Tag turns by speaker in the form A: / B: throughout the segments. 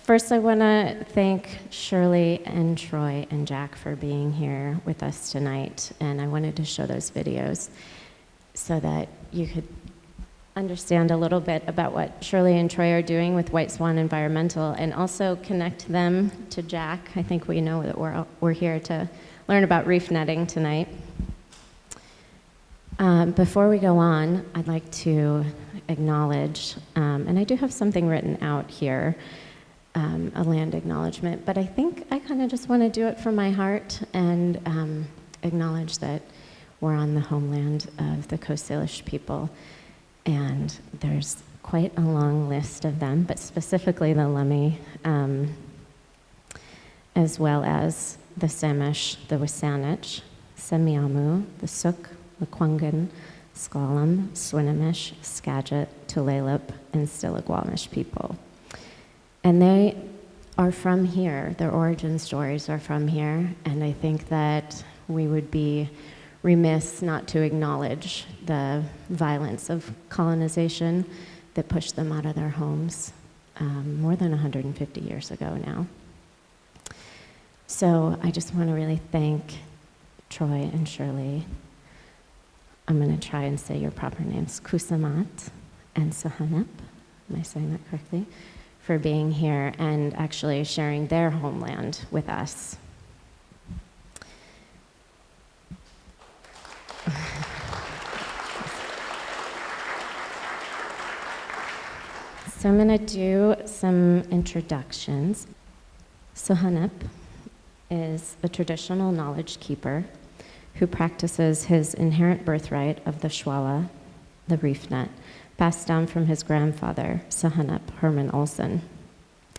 A: First, I want to thank Shirley and Troy and Jack for being here with us tonight. And I wanted to show those videos so that you could understand a little bit about what Shirley and Troy are doing with Whiteswan Environmental, and also connect them to Jack. I think we know that we're here to learn about reef netting tonight. Before we go on, I'd like to acknowledge, and I do have something written out here, a land acknowledgement, but I think I kind of just want to do it from my heart and acknowledge that we're on the homeland of the Coast Salish people, and there's quite a long list of them, but specifically the Lummi, as well as the Samish, the Wasanich, Semiahmoo, the Suk, the Kwanghan, Sklallam, Swinomish, Skagit, Tulalip, and Stillaguamish people. And they are from here. Their origin stories are from here, and I think that we would be remiss not to acknowledge the violence of colonization that pushed them out of their homes more than 150 years ago now. So I just want to really thank Troy and Shirley. I'm going to try and say your proper names, Kusemaat and Suhunep, am I saying that correctly, for being here and actually sharing their homeland with us. So I'm going to do some introductions. Suhunep is a traditional knowledge keeper who practices his inherent birthright of the Shwala, the reef net, passed down from his grandfather, Suhunep Herman Olsen.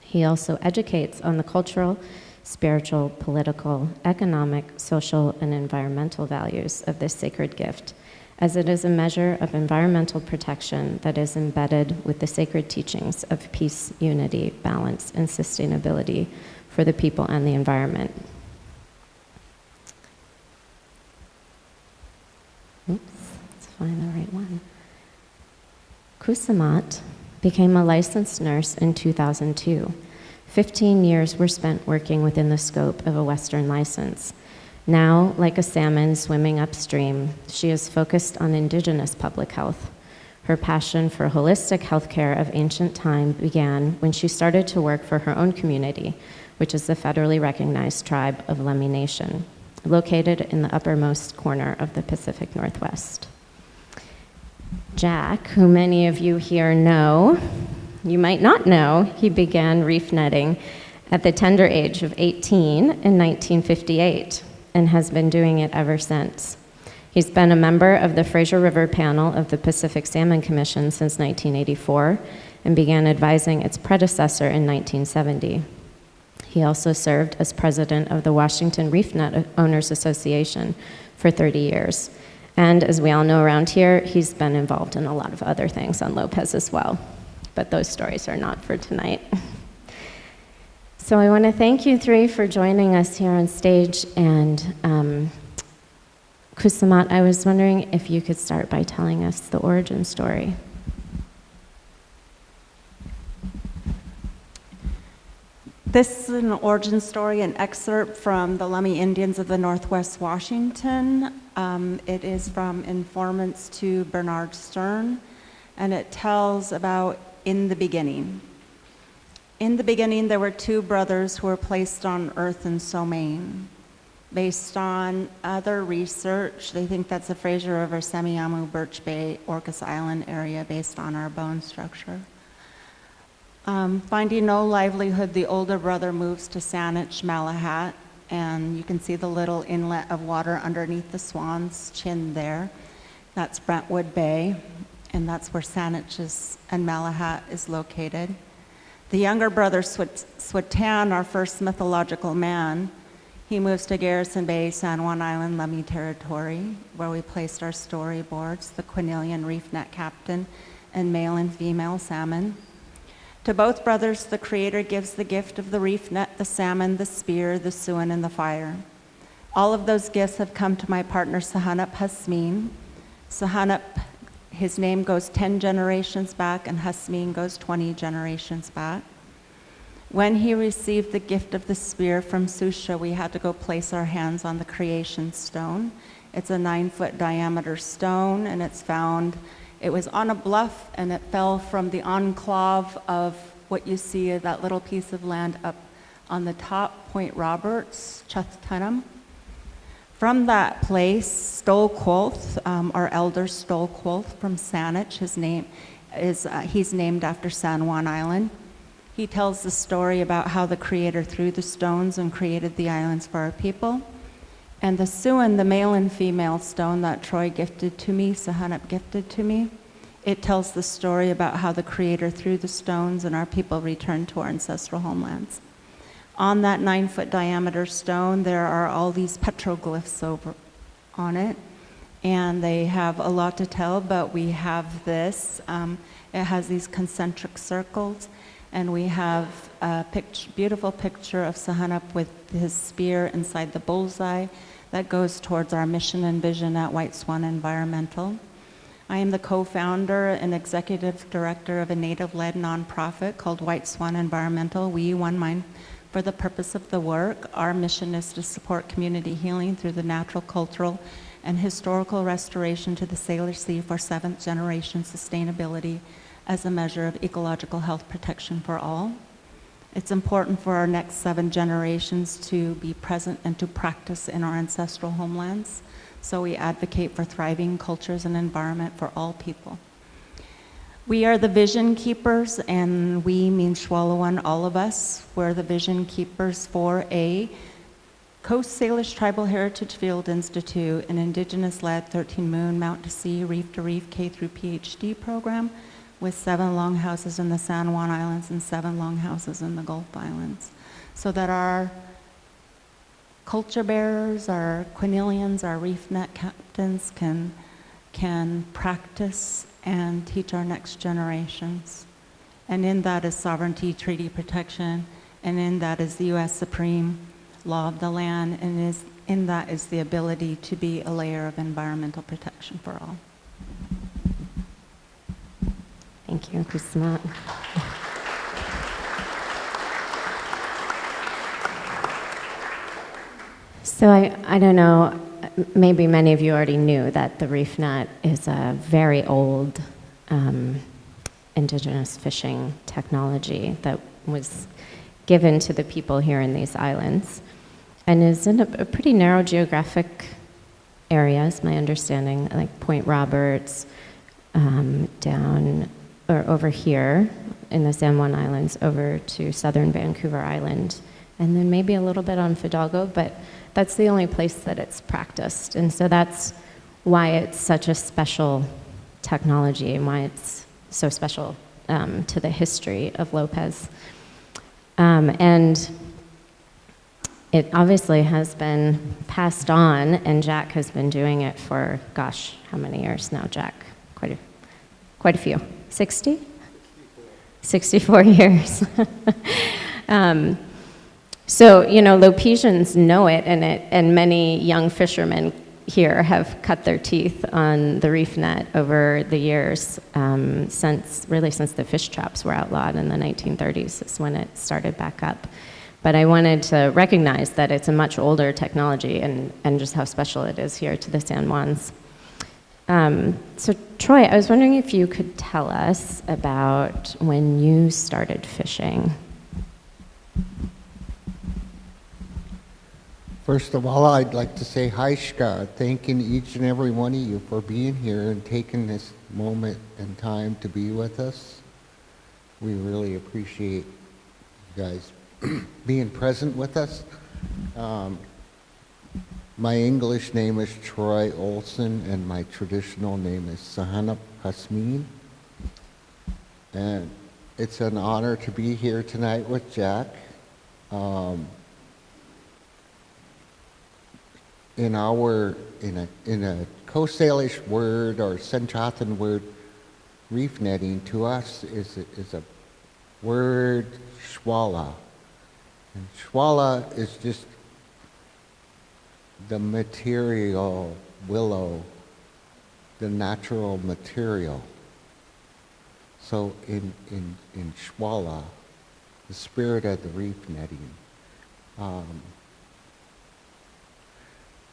A: He also educates on the cultural, spiritual, political, economic, social, and environmental values of this sacred gift, as it is a measure of environmental protection that is embedded with the sacred teachings of peace, unity, balance, and sustainability for the people and the environment. Oops, let's find the right one. Kusemaat became a licensed nurse in 2002. 15 years were spent working within the scope of a Western license. Now, like a salmon swimming upstream, she is focused on indigenous public health. Her passion for holistic healthcare of ancient time began when she started to work for her own community, which is the federally recognized tribe of Lummi Nation, located in the uppermost corner of the Pacific Northwest. Jack, who many of you here know, you might not know, he began reef netting at the tender age of 18 in 1958 and has been doing it ever since. He's been a member of the Fraser River panel of the Pacific Salmon Commission since 1984 and began advising its predecessor in 1970. He also served as president of the Washington Reef Net Owners Association for 30 years. And as we all know around here, he's been involved in a lot of other things on Lopez as well. But those stories are not for tonight. So I want to thank you three for joining us here on stage. And Kusemaat, I was wondering if you could start by telling us the origin story.
B: This is an origin story, an excerpt from the Lummi Indians of the Northwest Washington. It is from Informants to Bernard Stern, and it tells about in the beginning. In the beginning, there were two brothers who were placed on Earth in Somain. Based on other research, they think that's the Fraser River, Semiahmoo, Birch Bay, Orcas Island area based on our bone structure. Finding no livelihood, the older brother moves to Saanich, Malahat, and you can see the little inlet of water underneath the Swan's Chin there. That's Brentwood Bay, and that's where Saanich and Malahat is located. The younger brother, Swatan, our first mythological man, he moves to Garrison Bay, San Juan Island, Lummi territory, where we placed our storyboards, the Quinilian reef net captain, and male and female salmon. To both brothers, the Creator gives the gift of the reef net, the salmon, the spear, the suin, and the fire. All of those gifts have come to my partner, Suhunep Husmeen. Suhunep, his name goes 10 generations back, and Husmeen goes 20 generations back. When he received the gift of the spear from Susha, we had to go place our hands on the creation stone. It's a 9-foot diameter stone, and it was on a bluff, and it fell from the enclave of what you see, that little piece of land up on the top, Point Roberts, Chathtanam. From that place, Stolquoth, our elder Stolquoth from Saanich, he's named after San Juan Island. He tells the story about how the Creator threw the stones and created the islands for our people. And the Suhun, the male and female stone that Troy gifted to me, Suhunep gifted to me, it tells the story about how the Creator threw the stones and our people returned to our ancestral homelands. On that 9-foot diameter stone, there are all these petroglyphs over on it, and they have a lot to tell, but we have this. It has these concentric circles, and we have a beautiful picture of Suhunep with his spear inside the bullseye that goes towards our mission and vision at Whiteswan Environmental. I am the co-founder and executive director of a native-led nonprofit called Whiteswan Environmental. We, one mind, for the purpose of the work. Our mission is to support community healing through the natural, cultural, and historical restoration to the Sailor Sea for 7th generation sustainability as a measure of ecological health protection for all. It's important for our next 7 generations to be present and to practice in our ancestral homelands. So we advocate for thriving cultures and environment for all people. We are the vision keepers, and we mean Shwalawan, all of us. We're the vision keepers for a Coast Salish Tribal Heritage Field Institute, an Indigenous-led 13-moon Mount to Sea, Reef to Reef K through PhD program with 7 longhouses in the San Juan Islands and 7 longhouses in the Gulf Islands, so that our culture bearers, our quinillians, our reef net captains can practice and teach our next generations. And in that is sovereignty, treaty protection, and in that is the U.S. Supreme Law of the land, and in that is the ability to be a layer of environmental protection for all.
A: Thank you, Kusemaat. So I don't know, maybe many of you already knew that the reef net is a very old indigenous fishing technology that was given to the people here in these islands and is in a pretty narrow geographic area, is my understanding, like Point Roberts, down or over here in the San Juan Islands over to southern Vancouver Island, and then maybe a little bit on Fidalgo, but that's the only place that it's practiced. And so that's why it's such a special technology and why it's so special to the history of Lopez. And it obviously has been passed on, and Jack has been doing it for, gosh, how many years now, Jack? Quite a few. 60? 64 years. So, Lopesians know it, and many young fishermen here have cut their teeth on the reef net over the years, since the fish traps were outlawed in the 1930s is when it started back up. But I wanted to recognize that it's a much older technology and just how special it is here to the San Juans. So Troy, I was wondering if you could tell us about when you started fishing.
C: First of all, I'd like to say hi, Shka, thanking each and every one of you for being here and taking this moment and time to be with us. We really appreciate you guys being present with us. My English name is Troy Olsen, and my traditional name is Suhunep Husmeen. And it's an honor to be here tonight with Jack. In a Coast Salish word or Senchatan word, reef netting to us is a word shwala. And shwala is just the material, willow, the natural material. So in shwala, the spirit of the reef netting.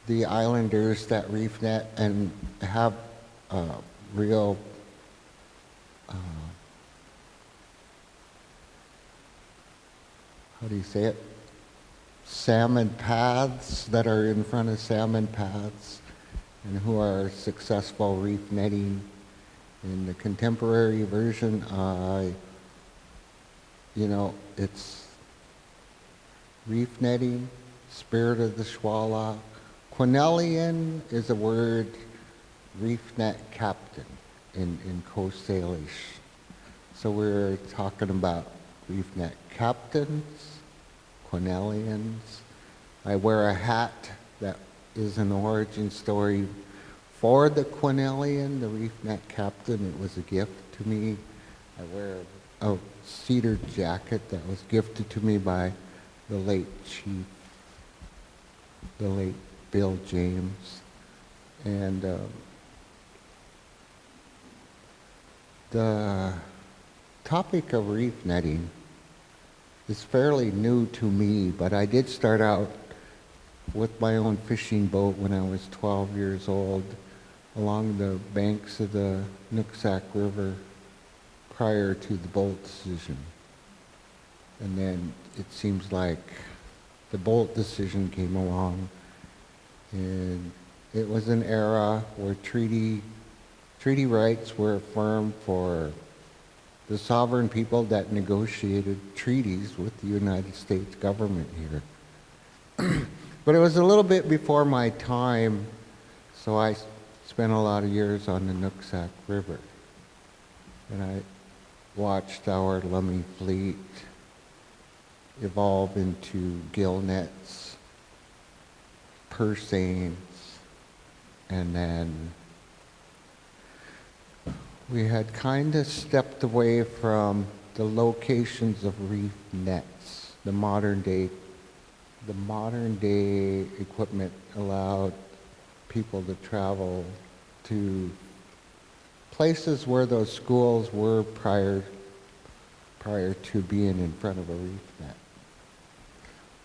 C: The islanders that reef net and have real how do you say it? Salmon paths that are in front of salmon paths, and who are successful reef netting. In the contemporary version, it's reef netting, spirit of the Shwala. Quinellian is a word, reef net captain in Coast Salish. So we're talking about reef net captains, Quinellians. I wear a hat that is an origin story for the Quinellian, the reef net captain. It was a gift to me. I wear a cedar jacket that was gifted to me by the late chief, the late Bill James. And the topic of reef netting is fairly new to me, but I did start out with my own fishing boat when I was 12 years old along the banks of the Nooksack River prior to the Bolt decision. And then it seems like the Bolt decision came along, and it was an era where treaty rights were affirmed for the sovereign people that negotiated treaties with the United States government here. But it was a little bit before my time, so I spent a lot of years on the Nooksack River. And I watched our Lummi fleet evolve into gill nets, purseines, and then we had kind of stepped away from the locations of reef nets. The modern day equipment allowed people to travel to places where those schools were prior to being in front of a reef net.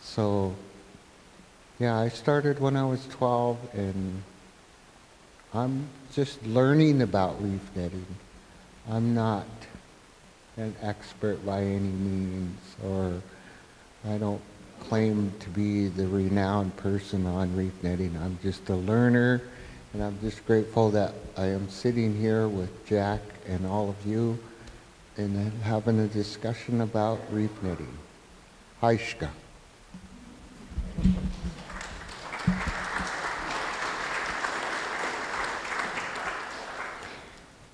C: So, yeah, I started when I was 12, and I'm just learning about reef netting. I'm not an expert by any means, or I don't claim to be the renowned person on reef netting. I'm just a learner, and I'm just grateful that I am sitting here with Jack and all of you and then having a discussion about reef netting. Haishka.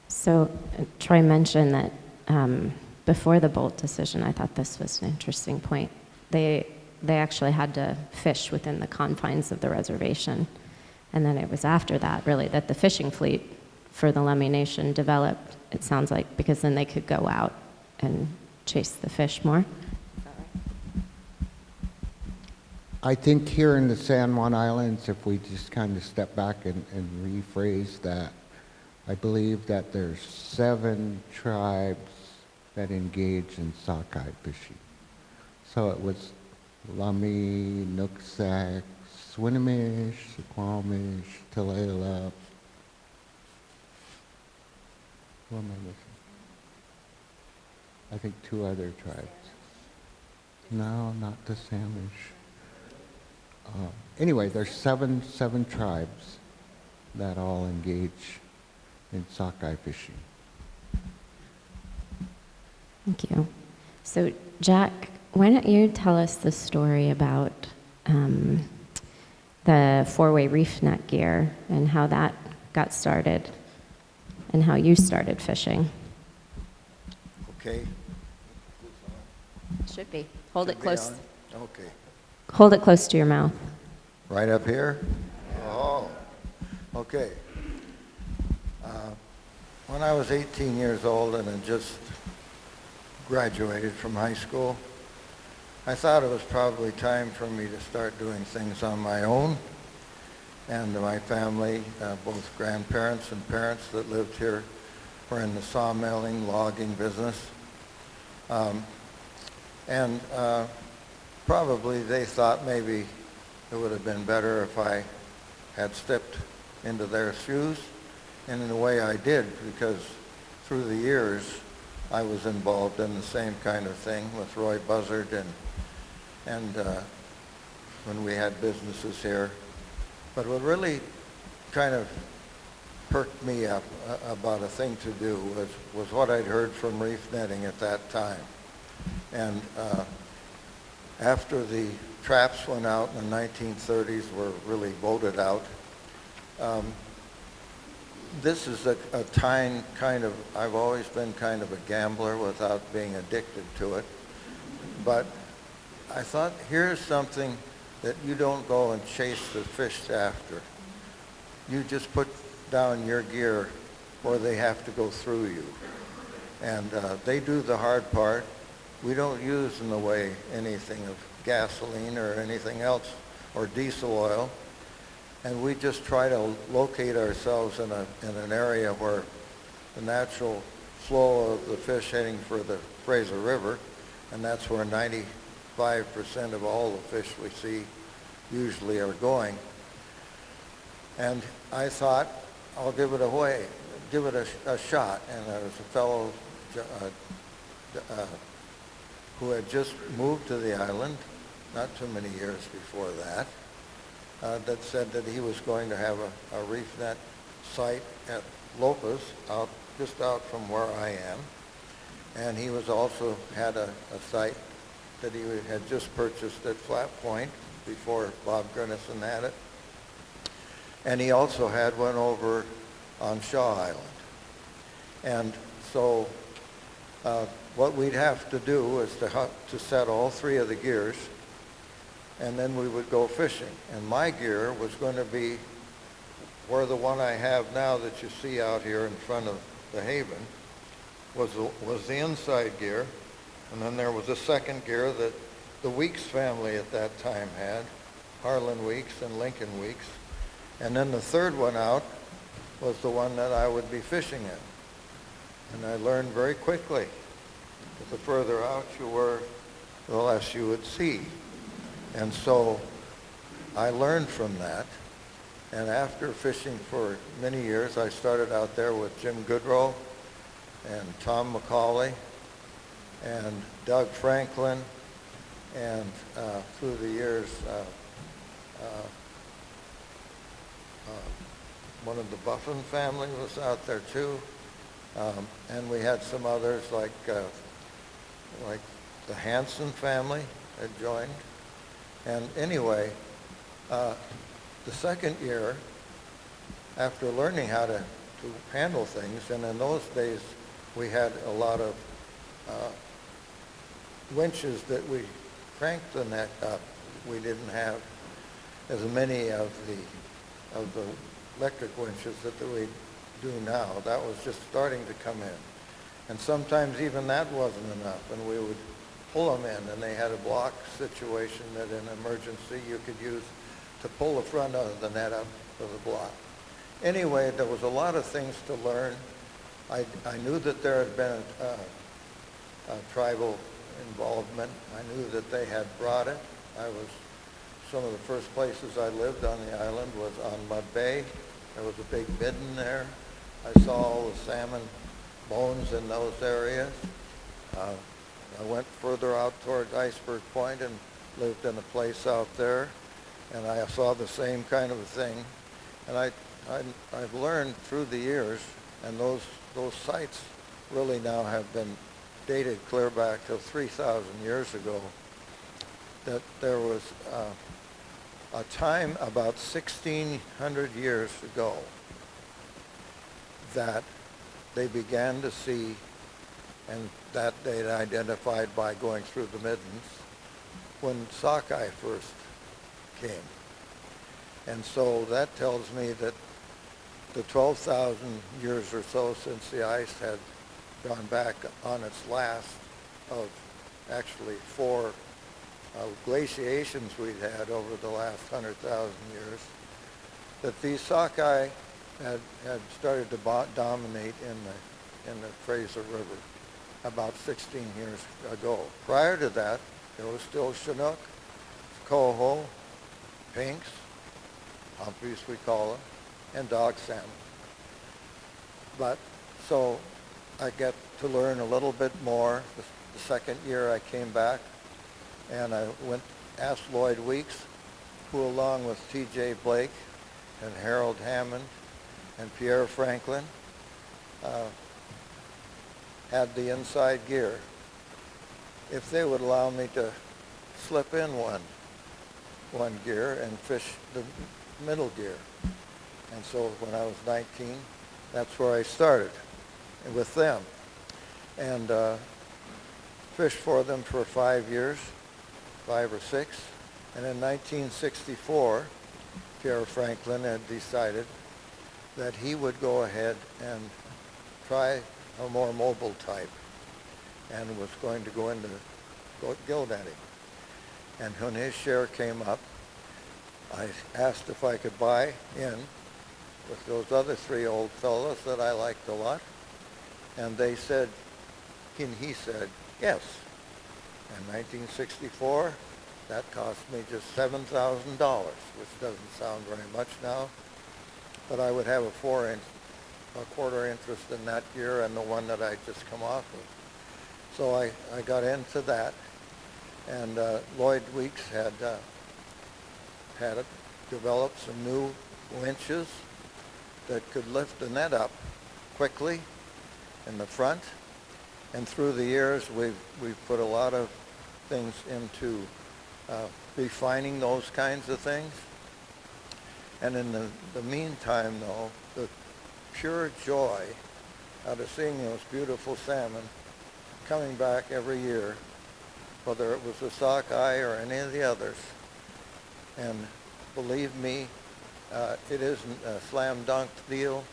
A: So Troy mentioned that before the Bolt decision, I thought this was an interesting point. They actually had to fish within the confines of the reservation. And then it was after that, really, that the fishing fleet for the Lummi Nation developed, it sounds like, because then they could go out and chase the fish more.
C: I think here in the San Juan Islands, if we just kind of step back and rephrase that, I believe that there's 7 tribes that engage in sockeye fishing. So it was Lummi, Nooksack, Swinomish, Suquamish, Tulalip. Who am I missing? I think 2 other tribes. No, not the Samish. Anyway, there's seven tribes that all engage in sockeye fishing.
A: Thank you. So, Jack, why don't you tell us the story about the four-way reef net gear and how that got started and how you started fishing?
D: Okay.
A: Should be. Hold it close.
D: Okay.
A: Hold it close to your mouth.
D: Right up here? Oh, okay. When I was 18 years old and had just graduated from high school, I thought it was probably time for me to start doing things on my own. And my family, both grandparents and parents that lived here, were in the sawmilling, logging business. And probably they thought maybe it would have been better if I had stepped into their shoes. And in a way I did, because through the years I was involved in the same kind of thing with Roy Buzzard and when we had businesses here. But what really kind of perked me up about a thing to do was what I'd heard from reef netting at that time. And after the traps went out in the 1930s, were really voted out, this is a time kind of, I've always been kind of a gambler without being addicted to it. But I thought, here's something that you don't go and chase the fish after. You just put down your gear or they have to go through you. And they do the hard part. We don't use in the way anything of gasoline or anything else or diesel oil. And we just try to locate ourselves in an area where the natural flow of the fish heading for the Fraser River, and that's where 95% of all the fish we see usually are going. And I thought, I'll give it a shot. And there was a fellow who had just moved to the island, not too many years before that, that said that he was going to have a reef net site at Lopez, just out from where I am. And he was also had a site that he had just purchased at Flat Point before Bob Gurnison had it. And he also had one over on Shaw Island. And so what we'd have to do is to set all three of the gears, and then we would go fishing. And my gear was going to be where the one I have now that you see out here in front of the Haven was the inside gear. And then there was a second gear that the Weeks family at that time had, Harlan Weeks and Lincoln Weeks. And then the third one out was the one that I would be fishing in. And I learned very quickly that the further out you were, the less you would see. And so I learned from that. And after fishing for many years, I started out there with Jim Goodrow and Tom McCauley and Doug Franklin. And through the years, one of the Buffin family was out there too. And we had some others like the Hanson family had joined. And anyway, the second year, after learning how to handle things, and in those days we had a lot of winches that we cranked the net up. We didn't have as many of the electric winches that we do now. That was just starting to come in. And sometimes even that wasn't enough, and we would pull them in, and they had a block situation that in emergency you could use to pull the front of the net up to the block. Anyway, there was a lot of things to learn. I knew that there had been a tribal involvement. I knew that they had brought it. Some of the first places I lived on the island was on Mud Bay. There was a big midden there. I saw all the salmon bones in those areas. I went further out towards Iceberg Point and lived in a place out there, and I saw the same kind of a thing. And I've learned through the years, and those sites really now have been dated clear back to 3,000 years ago, that there was a time about 1,600 years ago that they began to see, and that they'd identified by going through the middens, when sockeye first came. And so that tells me that the 12,000 years or so since the ice had gone back on its last of actually 4 glaciations we'd had over the last 100,000 years, that these sockeye had started to dominate in the Fraser River. about 16 years ago. Prior to that, there was still Chinook, coho, pinks, humpies we call them, and dog salmon. But so I get to learn a little bit more. The second year I came back and I asked Lloyd Weeks, who along with T.J. Blake and Harold Hammond and Pierre Franklin had the inside gear, if they would allow me to slip in one gear and fish the middle gear. And so when I was 19, that's where I started with them. And fished for them for 5 years, 5 or 6. And in 1964, Pierre Franklin had decided that he would go ahead and try a more mobile type and was going to go into gill netting. And when his share came up, I asked if I could buy in with those other 3 old fellows that I liked a lot. And they said, he said, yes. In 1964, that cost me just $7,000, which doesn't sound very much now. But I would have a quarter interest in that gear and the one that I just come off of. So I got into that. And Lloyd Weeks had developed some new winches that could lift the net up quickly in the front. And through the years, we've put a lot of things into refining those kinds of things. And in the meantime, though, the pure joy out of seeing those beautiful salmon coming back every year, whether it was the sockeye or any of the others. And believe me, it isn't a slam dunk deal.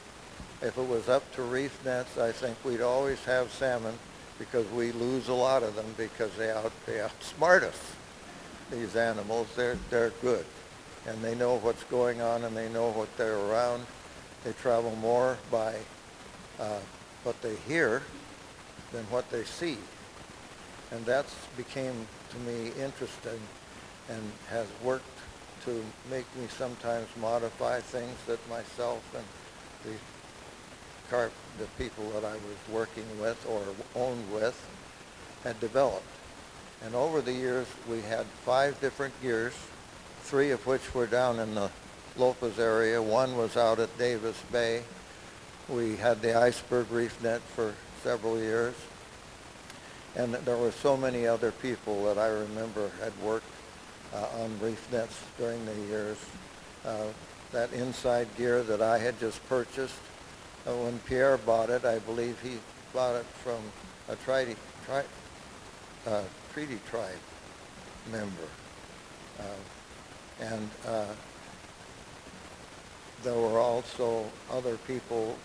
D: If it was up to reef nets, I think we'd always have salmon, because we lose a lot of them because they outsmart us. These animals, they're good. And they know what's going on and they know what they're around. They travel more by what they hear than what they see. And that's became to me interesting and has worked to make me sometimes modify things that myself and the people that I was working with or owned with had developed. And over the years, we had 5 different gears, 3 of which were down in the Lopez area. 1 was out at Davis Bay. We had the iceberg reef net for several years. And there were so many other people that I remember had worked on reef nets during the years. That inside gear that I had just purchased, when Pierre bought it, I believe he bought it from a Treaty Tribe member. And there were also other people,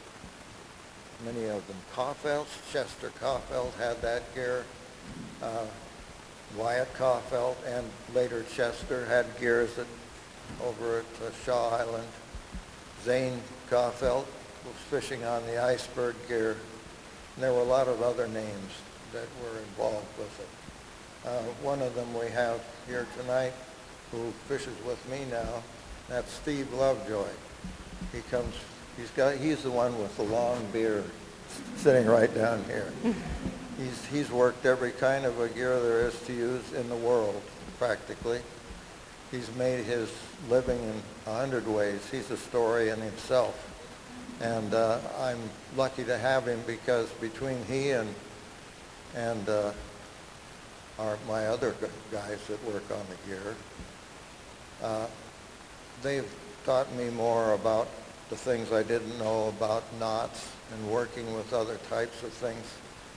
D: many of them Caulfields. Chester Caulfield had that gear. Wyatt Caulfield and later Chester had gears over at Shaw Island. Zane Caulfield was fishing on the iceberg gear. And there were a lot of other names that were involved with it. One of them we have here tonight who fishes with me now. That's Steve Lovejoy. He's the one with the long beard sitting right down here. He's worked every kind of a gear there is to use in the world, practically. He's made his living in 100 ways. He's a story in himself. And I'm lucky to have him because between he and my other guys that work on the gear, they've taught me more about the things I didn't know about knots and working with other types of things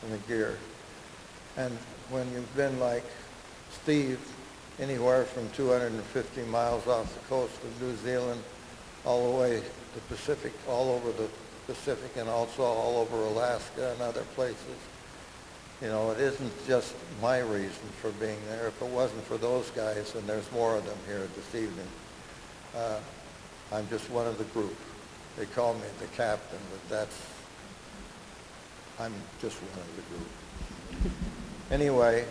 D: in the gear. And when you've been like Steve, anywhere from 250 miles off the coast of New Zealand all the way to Pacific, all over the Pacific, and also all over Alaska and other places, you know, it isn't just my reason for being there. If it wasn't for those guys, and there's more of them here this evening, I'm just one of the group. They call me the captain, but I'm just one of the group. Anyway,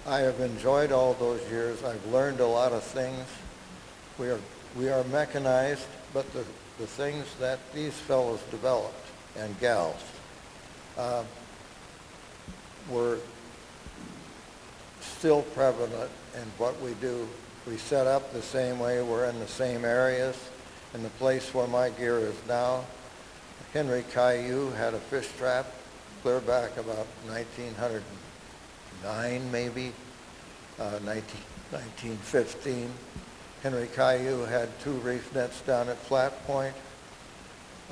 D: I have enjoyed all those years. I've learned a lot of things. We are mechanized, but the things that these fellows developed, and gals, were still prevalent in what we do. We set up the same way, we're in the same areas. In the place where my gear is now, Henry Caillou had a fish trap clear back about 1909 maybe, 1915. Henry Caillou had 2 reef nets down at Flat Point.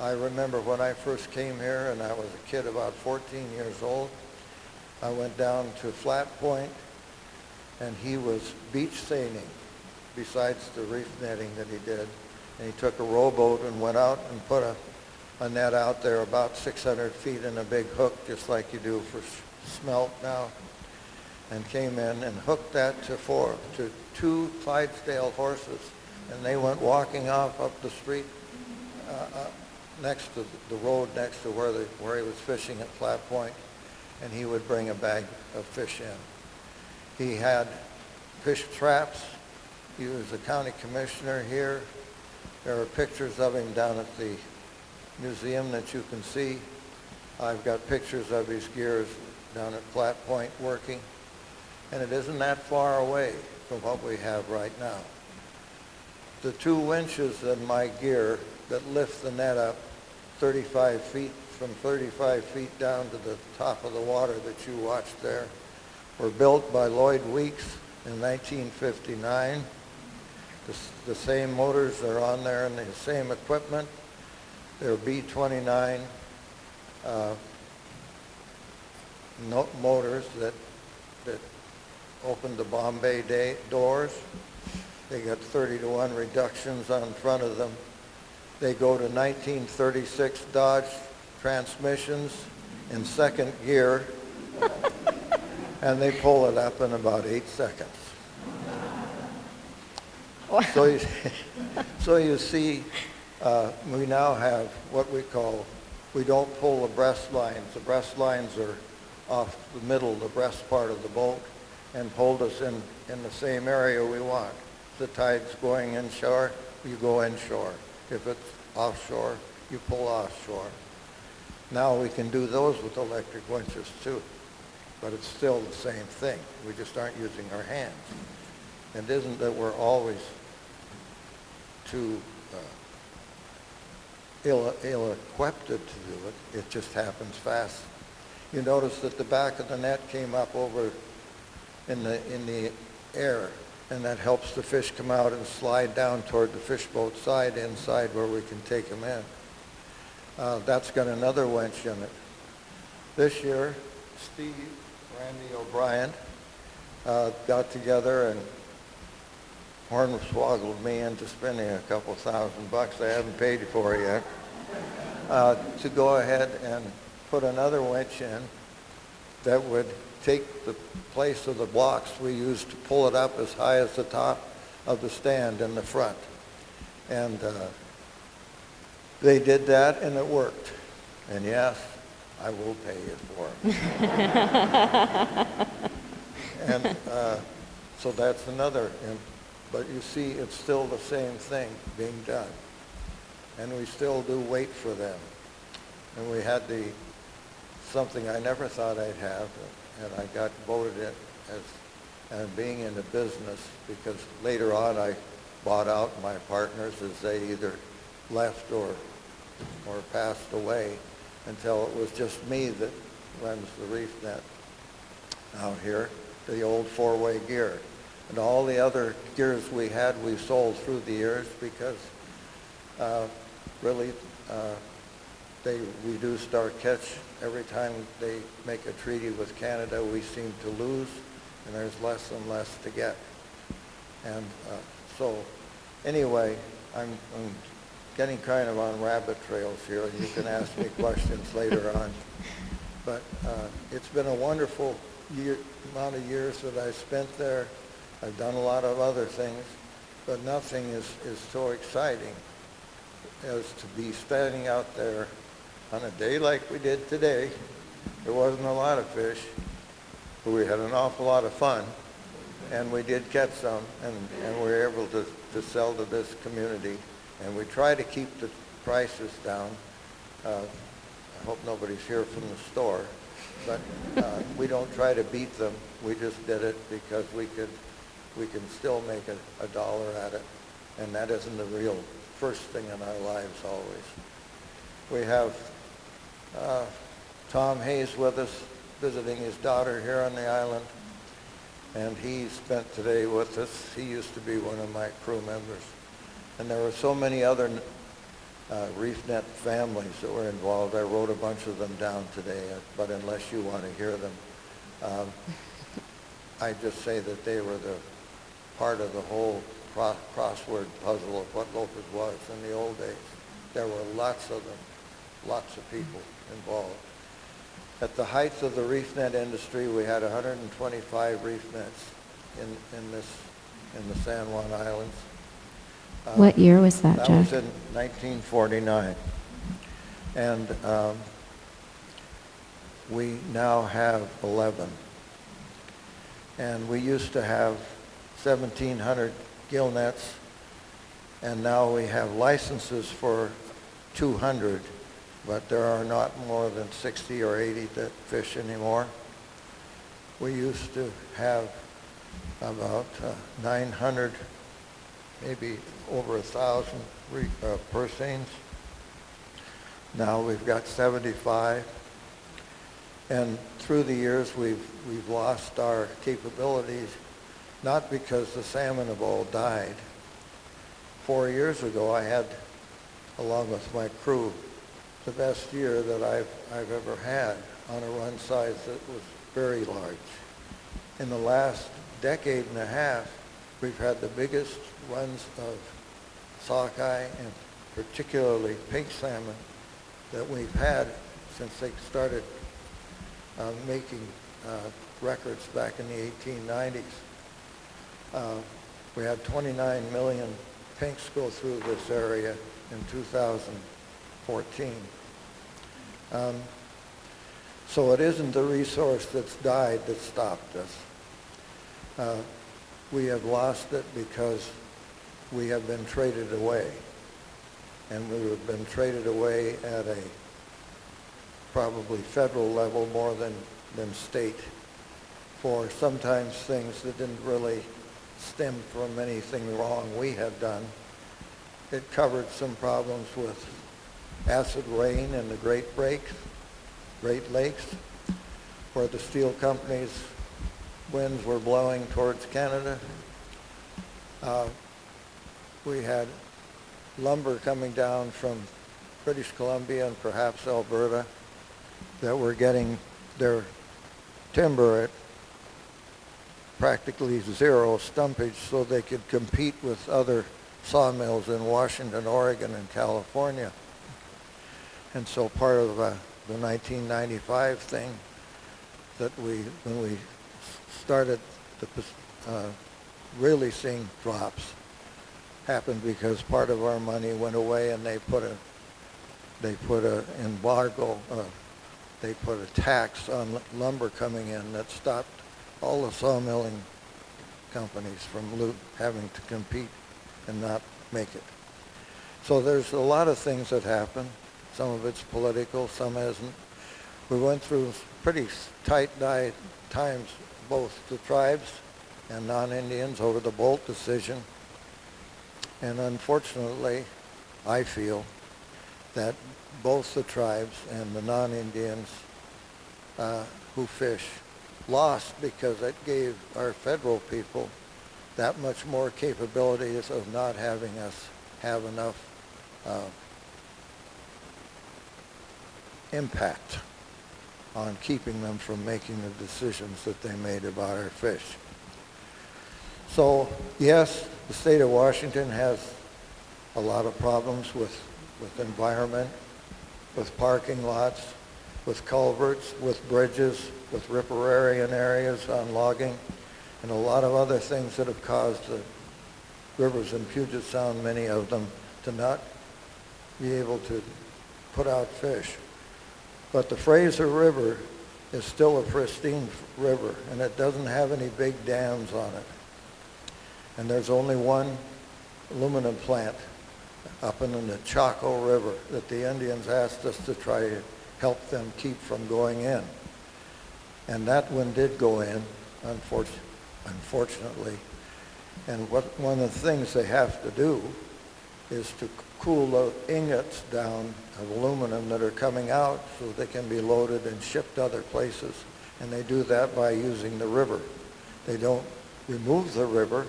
D: I remember when I first came here, and I was a kid about 14 years old, I went down to Flat Point, and he was beach seining besides the reef netting that he did. And he took a rowboat and went out and put a net out there about 600 feet in a big hook, just like you do for smelt now, and came in and hooked that to 2 Clydesdale horses, and they went walking off up the street next to the road next to where he was fishing at Flat Point, and he would bring a bag of fish in. He had fish traps. He was a county commissioner here. There are pictures of him down at the museum that you can see. I've got pictures of his gears down at Flat Point working, and it isn't that far away from what we have right now. The 2 winches in my gear that lift the net up 35 feet, from 35 feet down to the top of the water that you watched there, were built by Lloyd Weeks in 1959. The same motors are on there and the same equipment. They're B29 motors that open the Bombay doors. They got 30-to-1 reductions on front of them. They go to 1936 Dodge transmissions in 2nd gear, and they pull it up in about 8 seconds. So you see, we now have what we call, we don't pull the breast lines. The breast lines are off the middle, the breast part of the boat, and hold us in the same area we want. If the tide's going inshore, you go inshore. If it's offshore, you pull offshore. Now we can do those with electric winches too, but it's still the same thing. We just aren't using our hands. It isn't that we're always too ill-equipped to do it. It just happens fast. You notice that the back of the net came up over in the air, and that helps the fish come out and slide down toward the fish boat side inside where we can take them in. That's got another winch in it. This year, Randy O'Brien got together and hornswoggled me into spending a couple $1,000 I haven't paid for yet, to go ahead and put another winch in that would take the place of the blocks we used to pull it up as high as the top of the stand in the front. And they did that, and it worked. And yes, I will pay you for it. And so that's another. But you see, it's still the same thing being done. And we still do wait for them. And we had something I never thought I'd have, and I got voted in as being in the business, because later on I bought out my partners as they either left or passed away, until it was just me that runs the reef net out here, the old 4-way gear. And all the other gears we had, we sold through the years, because really they reduced our catch. Every time they make a treaty with Canada, we seem to lose, and there's less and less to get. And so anyway, I'm getting kind of on rabbit trails here, and you can ask me questions later on. But it's been a wonderful amount of years that I spent there. I've done a lot of other things, but nothing is so exciting as to be standing out there on a day like we did today. There wasn't a lot of fish, We had an awful lot of fun, and we did catch some, and we were able to sell to this community. And we try to keep the prices down. I hope nobody's here from the store, but we don't try to beat them. We just did it because we can still make a dollar at it, and that isn't the real first thing in our lives always. We have Tom Hayes with us, visiting his daughter here on the island, and he spent today with us. He used to be one of my crew members. And there were so many other reef net families that were involved. I wrote a bunch of them down today, but unless you want to hear them, I just say that they were the part of the whole crossword puzzle of what Lopez was in the old days. There were lots of them, lots of people involved. At the height of the reef net industry, we had 125 reef nets in the San Juan Islands.
A: What year was that,
D: That
A: Jack?
D: was in 1949. And we now have 11. And we used to have 1,700 gill nets, and now we have licenses for 200, but there are not more than 60 or 80 that fish anymore. We used to have about 900, maybe over 1,000 purse seines. Now we've got 75. And through the years, we've lost our capabilities, not because the salmon have all died. 4 years ago, I had, along with my crew, the best year that I've ever had on a run size that was very large. In the last decade and a half, we've had the biggest runs of sockeye and particularly pink salmon that we've had since they started making records back in the 1890s. We had 29 million pinks go through this area in 2014. So it isn't the resource that's died that stopped us. We have lost it because we have been traded away. And we have been traded away at a probably federal level more than state for sometimes things that didn't really stem from anything wrong we had done. It covered some problems with acid rain in the Great Lakes, where the steel companies' winds were blowing towards Canada. We had lumber coming down from British Columbia and perhaps Alberta that were getting their timber at practically zero stumpage so they could compete with other sawmills in Washington, Oregon, and California. And so part of the 1995 thing that when we started really seeing drops happened because part of our money went away and they put a embargo, they put a tax on lumber coming in that stopped all the sawmilling companies from having to compete and not make it. So there's a lot of things that happen. Some of it's political, some isn't. We went through pretty tight times, both the tribes and non-Indians, over the Bolt decision. And unfortunately, I feel that both the tribes and the non-Indians who fish lost because it gave our federal people that much more capabilities of not having us have enough impact on keeping them from making the decisions that they made about our fish. So yes, the state of Washington has a lot of problems with environment, with parking lots, with culverts, with bridges, with riparian areas on logging, and a lot of other things that have caused the rivers in Puget Sound, many of them, to not be able to put out fish. But the Fraser River is still a pristine river, and it doesn't have any big dams on it. And there's only one aluminum plant up in the Chaco River that the Indians asked us to try to help them keep from going in. And that one did go in, unfortunately. And one of the things they have to do is to cool the ingots down of aluminum that are coming out so they can be loaded and shipped other places. And they do that by using the river. They don't remove the river,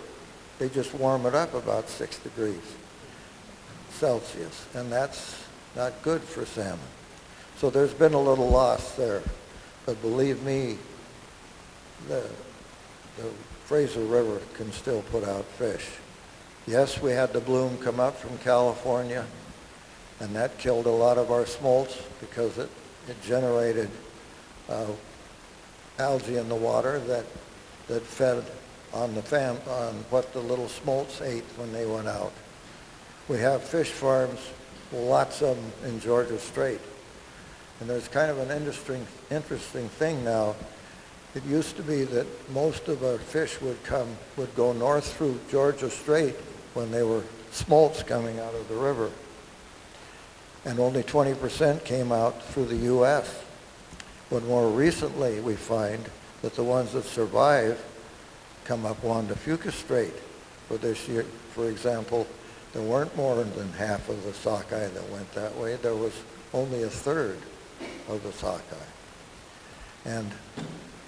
D: they just warm it up about 6 degrees Celsius. And that's not good for salmon. So there's been a little loss there. But believe me, the Fraser River can still put out fish. Yes, we had the bloom come up from California, and that killed a lot of our smolts because it generated algae in the water that fed on what the little smolts ate when they went out. We have fish farms, lots of them in Georgia Strait. And there's kind of an interesting thing now. It used to be that most of our fish would go north through Georgia Strait when they were smolts coming out of the river. And only 20% came out through the U.S. But more recently, we find that the ones that survive come up Juan de Fuca Strait. For this year, for example, there weren't more than half of the sockeye that went that way. There was only a third of the sockeye. And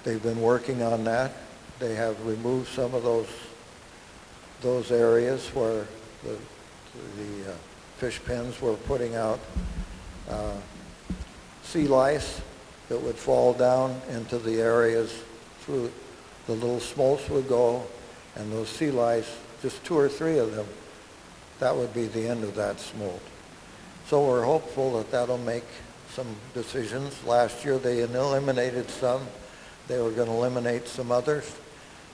D: they've been working on that. They have removed some of those areas where the fish pens were putting out sea lice that would fall down into the areas through the little smolts would go, and those sea lice, just 2 or 3 of them, that would be the end of that smolt. So we're hopeful that that'll make some decisions. Last year they eliminated some. They were going to eliminate some others.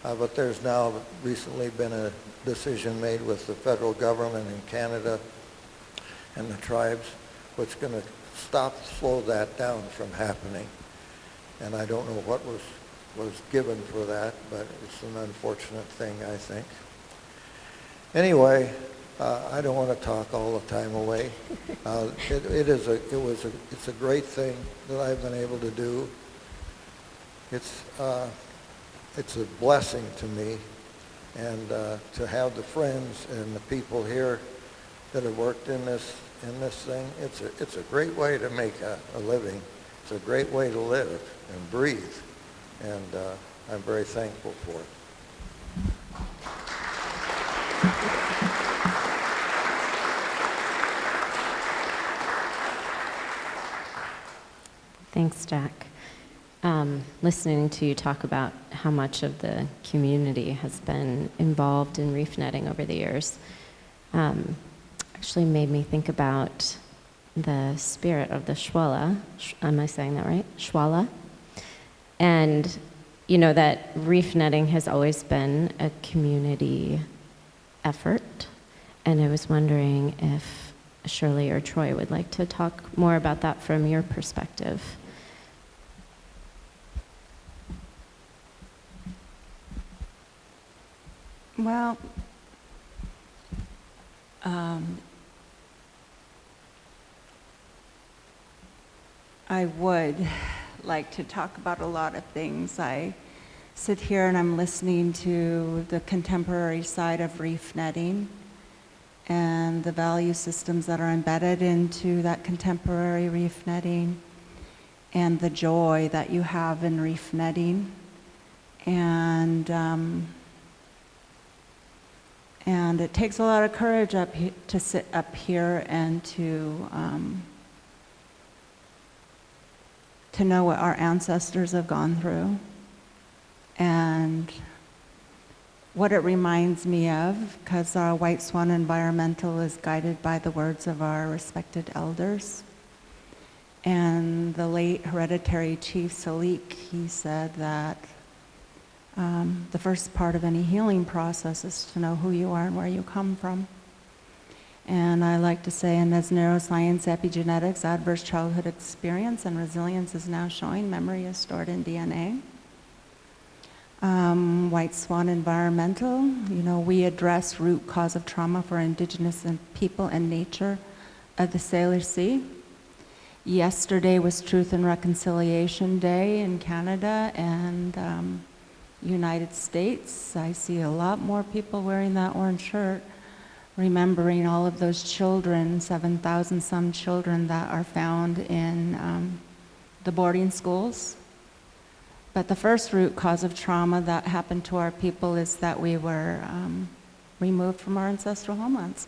D: But there's now recently been a decision made with the federal government in Canada and the tribes, which is going to slow that down from happening. And I don't know what was given for that, but it's an unfortunate thing, I think. Anyway, I don't want to talk all the time away. It's a great thing that I've been able to do. It's a blessing to me, and to have the friends and the people here that have worked in this thing. It's a great way to make a living. It's a great way to live and breathe, and I'm very thankful for it.
A: Thanks, Jack. Listening to you talk about how much of the community has been involved in reef netting over the years actually made me think about the spirit of the Shwala. Am I saying that right? Shwala. And you know that reef netting has always been a community effort. And I was wondering if Shirley or Troy would like to talk more about that from your perspective.
B: Well, I would like to talk about a lot of things. I sit here and I'm listening to the contemporary side of reef netting and the value systems that are embedded into that contemporary reef netting and the joy that you have in reef netting. And it takes a lot of courage to sit up here and to know what our ancestors have gone through. And what it reminds me of, because our Whiteswan Environmental is guided by the words of our respected elders. And the late hereditary chief Salik, he said that the first part of any healing process is to know who you are and where you come from. And I like to say, and as neuroscience, epigenetics, adverse childhood experience, and resilience is now showing, memory is stored in DNA. Whiteswan Environmental, we address root cause of trauma for Indigenous and people and nature of the Sailor Sea. Yesterday was Truth and Reconciliation Day in Canada and United States. I see a lot more people wearing that orange shirt, remembering all of those children, 7,000 some children that are found in the boarding schools. But the first root cause of trauma that happened to our people is that we were removed from our ancestral homelands.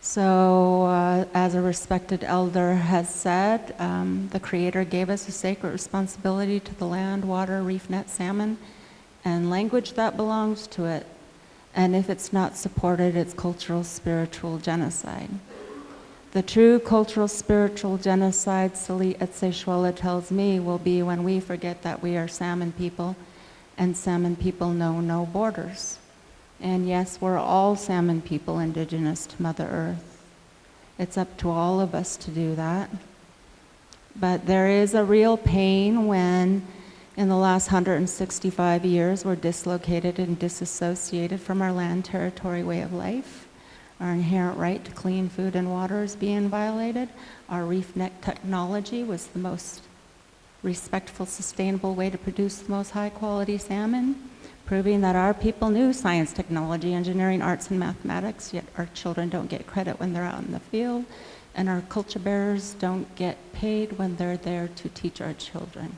B: So, as a respected elder has said, the Creator gave us a sacred responsibility to the land, water, reef, net, salmon, and language that belongs to it. And if it's not supported, it's cultural, spiritual genocide. The true cultural, spiritual genocide, Sali Etseshwala tells me, will be when we forget that we are salmon people, and salmon people know no borders. And yes, we're all salmon people indigenous to Mother Earth. It's up to all of us to do that. But there is a real pain when, in the last 165 years, we're dislocated and disassociated from our land, territory, way of life. Our inherent right to clean food and water is being violated. Our reef net technology was the most respectful, sustainable way to produce the most high-quality salmon, proving that our people knew science, technology, engineering, arts, and mathematics, yet our children don't get credit when they're out in the field, and our culture bearers don't get paid when they're there to teach our children.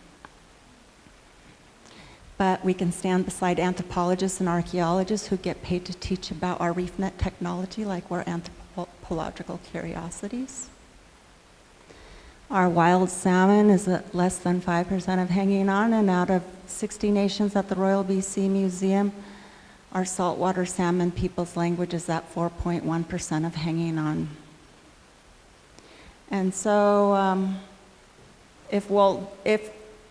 B: But we can stand beside anthropologists and archaeologists who get paid to teach about our reef net technology like we're anthropological curiosities. Our wild salmon is at less than 5% of hanging on, and out of 60 nations at the Royal BC Museum, our saltwater salmon people's language is at 4.1% of hanging on. And so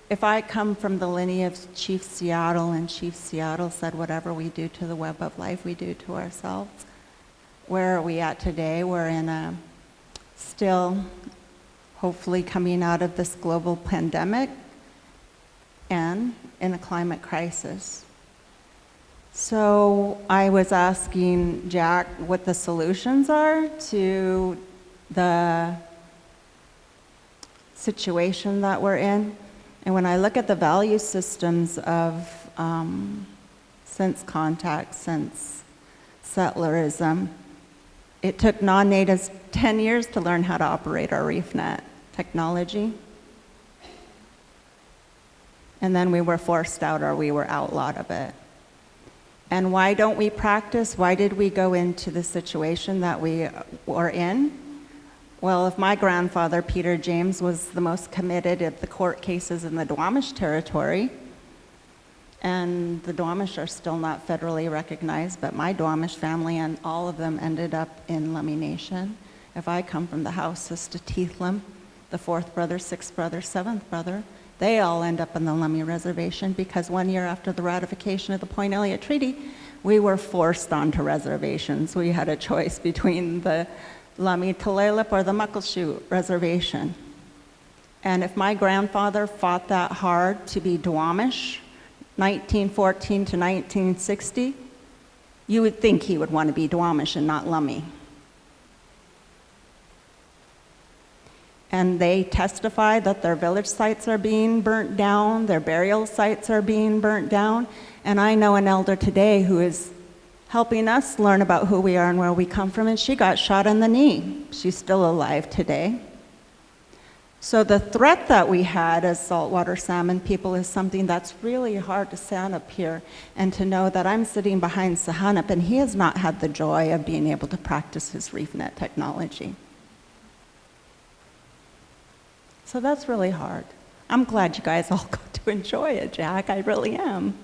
B: if I come from the lineage of Chief Seattle, and Chief Seattle said, whatever we do to the web of life, we do to ourselves, where are we at today? We're in a still, hopefully coming out of this global pandemic and in a climate crisis. So I was asking Jack what the solutions are to the situation that we're in. And when I look at the value systems of since contact, since settlerism, it took non-natives 10 years to learn how to operate our reef net technology. And then we were forced out, or we were outlawed of it. And why don't we practice? Why did we go into the situation that we were in? Well, if my grandfather, Peter James, was the most committed of the court cases in the Duwamish territory, and the Duwamish are still not federally recognized, but my Duwamish family and all of them ended up in Lummi Nation. If I come from the house of Statithlam, the fourth brother, sixth brother, seventh brother, they all end up on the Lummi Reservation because 1 year after the ratification of the Point Elliott Treaty, we were forced onto reservations. We had a choice between the Lummi Tulalip or the Muckleshoot Reservation. And if my grandfather fought that hard to be Duwamish, 1914 to 1960, you would think he would want to be Duwamish and not Lummi. And they testify that their village sites are being burnt down, their burial sites are being burnt down, and I know an elder today who is helping us learn about who we are and where we come from, and she got shot in the knee. She's still alive today. So the threat that we had as saltwater salmon people is something that's really hard to stand up here and to know that I'm sitting behind Suhunep, and he has not had the joy of being able to practice his reef net technology. So that's really hard. I'm glad you guys all got to enjoy it, Jack. I really am.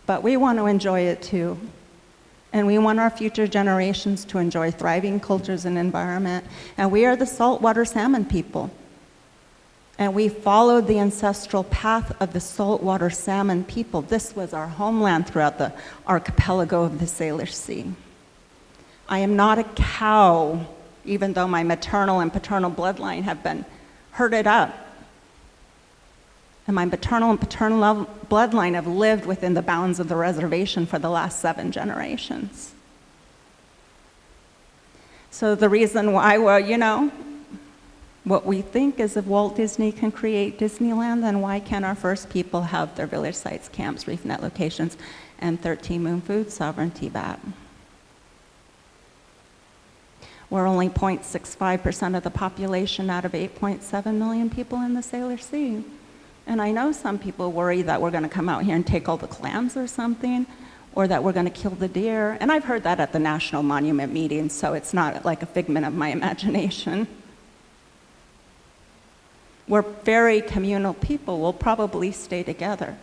B: But we want to enjoy it too. And we want our future generations to enjoy thriving cultures and environment. And we are the saltwater salmon people. And we followed the ancestral path of the saltwater salmon people. This was our homeland throughout the archipelago of the Salish Sea. I am not a cow, even though my maternal and paternal bloodline have been herded up. And my maternal and paternal bloodline have lived within the bounds of the reservation for the last 7 generations. So the reason why, well, you know, what we think is if Walt Disney can create Disneyland, then why can't our first people have their village sites, camps, reef net locations, and 13 Moon food sovereignty back? We're only 0.65% of the population out of 8.7 million people in the Sailor Sea. And I know some people worry that we're going to come out here and take all the clams or something, or that we're going to kill the deer. And I've heard that at the National Monument meetings, so it's not like a figment of my imagination. We're very communal people. We'll probably stay together.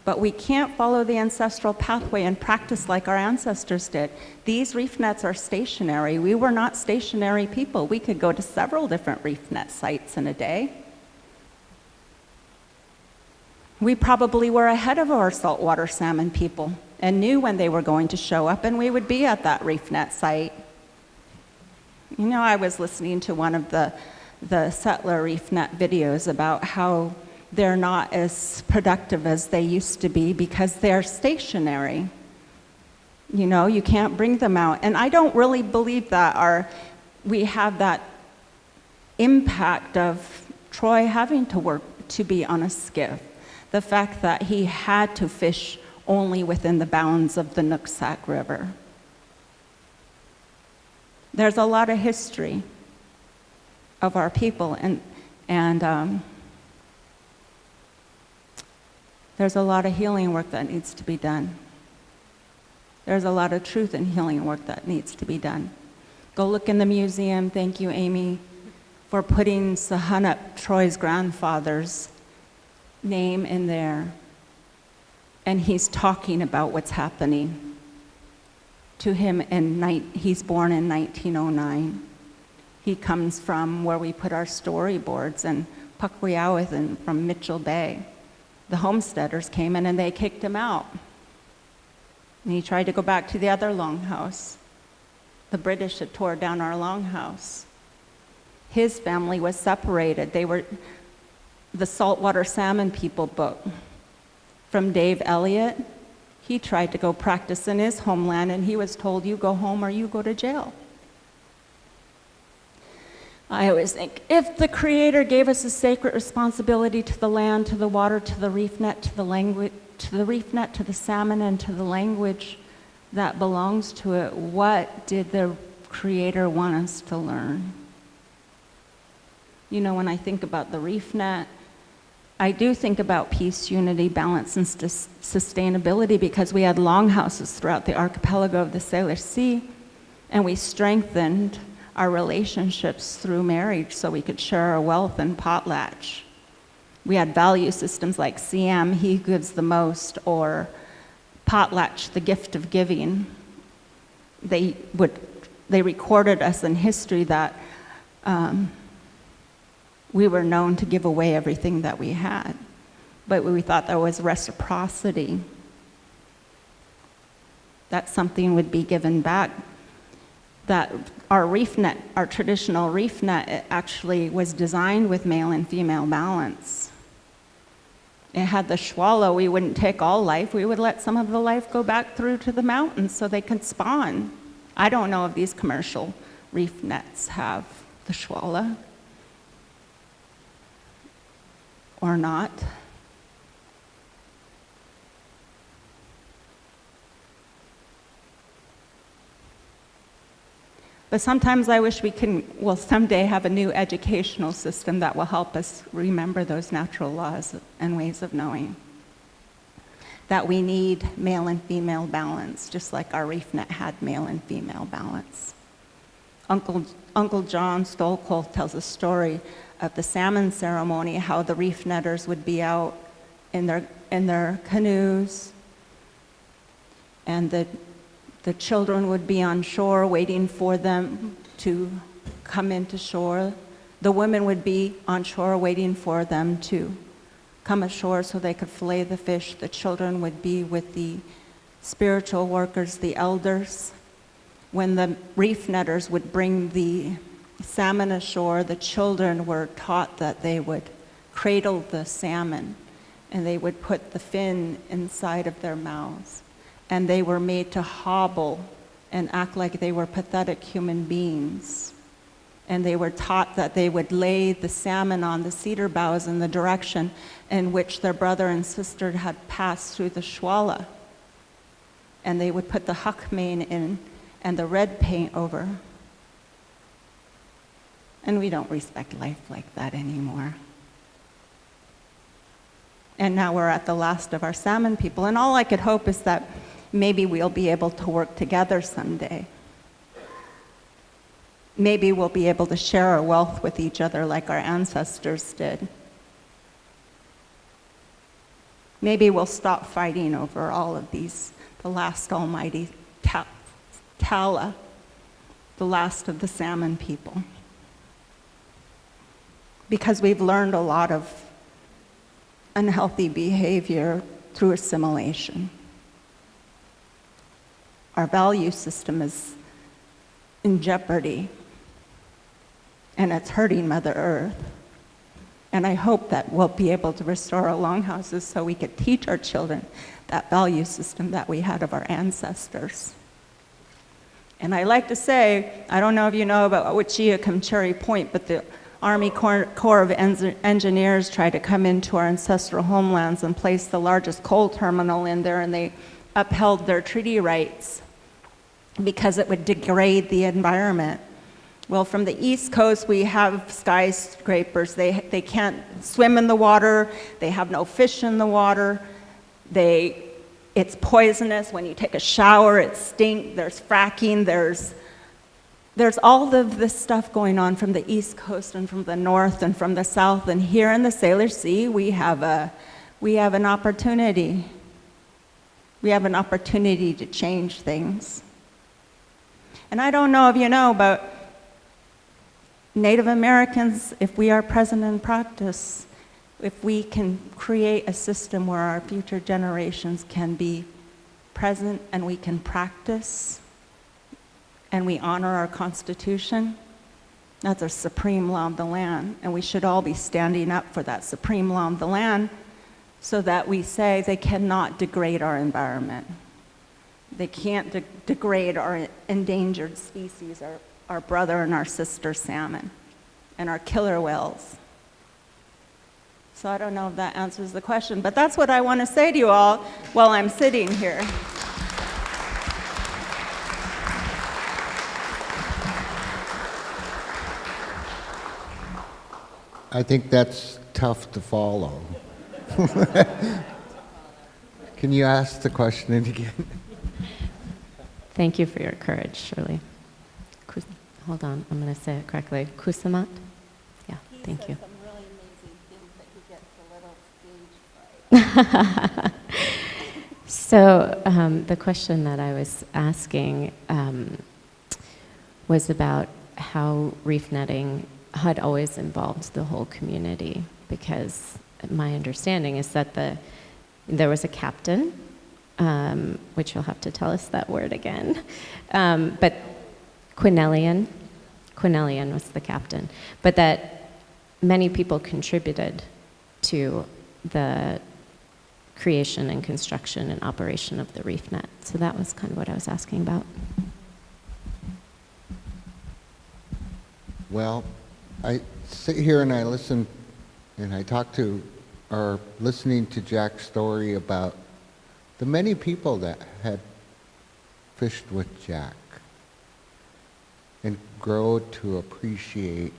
B: But we can't follow the ancestral pathway and practice like our ancestors did. These reef nets are stationary. We were not stationary people. We could go to several different reef net sites in a day. We probably were ahead of our saltwater salmon people and knew when they were going to show up, and we would be at that reef net site. You know, I was listening to one of the settler reef net videos about how they're not as productive as they used to be because they're stationary. You know, you can't bring them out. And I don't really believe that we have that impact of Troy having to be on a skiff. The fact that he had to fish only within the bounds of the Nooksack River. There's a lot of history of our people, and there's a lot of healing work that needs to be done. There's a lot of truth and healing work that needs to be done. Go look in the museum. Thank you, Amy, for putting Suhunep, Troy's grandfather's name in there. And he's talking about what's happening to him. He's born in 1909. He comes from where we put our storyboards in Puckweowith and from Mitchell Bay. The homesteaders came in and they kicked him out. And he tried to go back to the other longhouse. The British had tore down our longhouse. His family was separated. They were the saltwater salmon people book from Dave Elliott. He tried to go practice in his homeland, and he was told, you go home or you go to jail. I always think, if the Creator gave us a sacred responsibility to the land, to the water, to the reef net, to the language, to the reef net, to the salmon, and to the language that belongs to it, what did the Creator want us to learn? You know, when I think about the reef net, I do think about peace, unity, balance, and sustainability, because we had longhouses throughout the archipelago of the Sailor Sea, and we strengthened our relationships through marriage so we could share our wealth and potlatch. We had value systems like CM, he gives the most, or potlatch, the gift of giving. They recorded us in history that we were known to give away everything that we had, but we thought there was reciprocity, that something would be given back. That our reef net, our traditional reef net, it actually was designed with male and female balance. It had the swallow. We wouldn't take all life. We would let some of the life go back through to the mountains so they could spawn. I don't know if these commercial reef nets have the swallow or not. But sometimes I wish we can, someday have a new educational system that will help us remember those natural laws and ways of knowing. That we need male and female balance, just like our reef net had male and female balance. Uncle John Stolkol tells a story of the salmon ceremony, how the reef netters would be out in their canoes, and the children would be on shore waiting for them to come into shore. The women would be on shore waiting for them to come ashore so they could fillet the fish. The children would be with the spiritual workers, the elders. when the reef netters would bring the salmon ashore, the children were taught that they would cradle the salmon and they would put the fin inside of their mouths. And they were made to hobble and act like they were pathetic human beings. And they were taught that they would lay the salmon on the cedar boughs in the direction in which their brother and sister had passed through the Shwala. And they would put the Husmeen in and the red paint over. And we don't respect life like that anymore. And now we're at the last of our salmon people. And all I could hope is that maybe we'll be able to work together someday. Maybe we'll be able to share our wealth with each other like our ancestors did. Maybe we'll stop fighting over all of these, the last almighty Tala, the last of the salmon people. Because we've learned a lot of unhealthy behavior through assimilation. Our value system is in jeopardy, and it's hurting Mother Earth. And I hope that we'll be able to restore our longhouses so we could teach our children that value system that we had of our ancestors. And I like to say, I don't know if you know about Wichita Cherry Point, but the Army Corps of Engineers tried to come into our ancestral homelands and place the largest coal terminal in there, and they upheld their treaty rights because it would degrade the environment. Well, from the East Coast, we have skyscrapers. They can't swim in the water. They have no fish in the water. It's poisonous. When you take a shower, it stinks. There's fracking. There's all of this stuff going on from the East Coast and from the North and from the South. And here in the Sailor Sea, we have an opportunity. We have an opportunity to change things. And I don't know if you know, but Native Americans, if we are present in practice, if we can create a system where our future generations can be present and we can practice and we honor our Constitution, that's our supreme law of the land. And we should all be standing up for that supreme law of the land so that we say they cannot degrade our environment. They can't degrade our endangered species, our brother and our sister salmon, and our killer whales. So I don't know if that answers the question, but that's what I want to say to you all while I'm sitting here.
C: I think that's tough to follow. Can you ask the question again?
A: Thank you for your courage, Shirley. Hold on, I'm going to say it correctly. Kusemaat? Yeah, thank you.
B: He says some really amazing things that he gets a little stage fright.
A: So the question that I was asking was about how reef netting had always involved the whole community, because my understanding is that there was a captain, which you'll have to tell us that word again, but Quinellian was the captain, but that many people contributed to the creation and construction and operation of the reef net. So that was kind of what I was asking about.
C: Well, I sit here and I listen and I talk to, or listening to Jack's story about the many people that had fished with Jack and grow to appreciate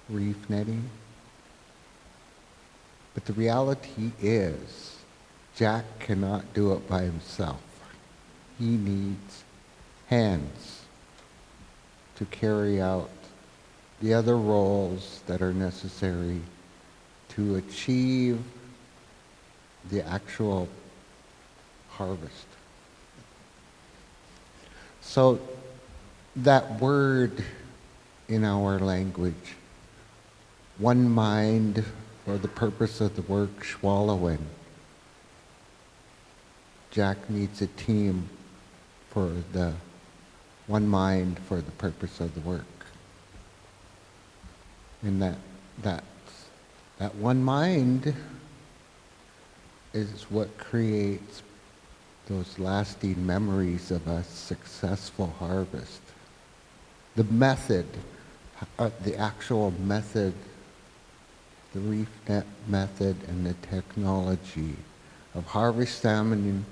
C: reef netting. But the reality is, Jack cannot do it by himself. He needs hands to carry out the other roles that are necessary to achieve the actual harvest. So that word in our language, one mind for the purpose of the work, swallowing. Jack needs a team for the one mind for the purpose of the work. And that one mind is what creates those lasting memories of a successful harvest. The method, the actual method, the reef net method and the technology of harvesting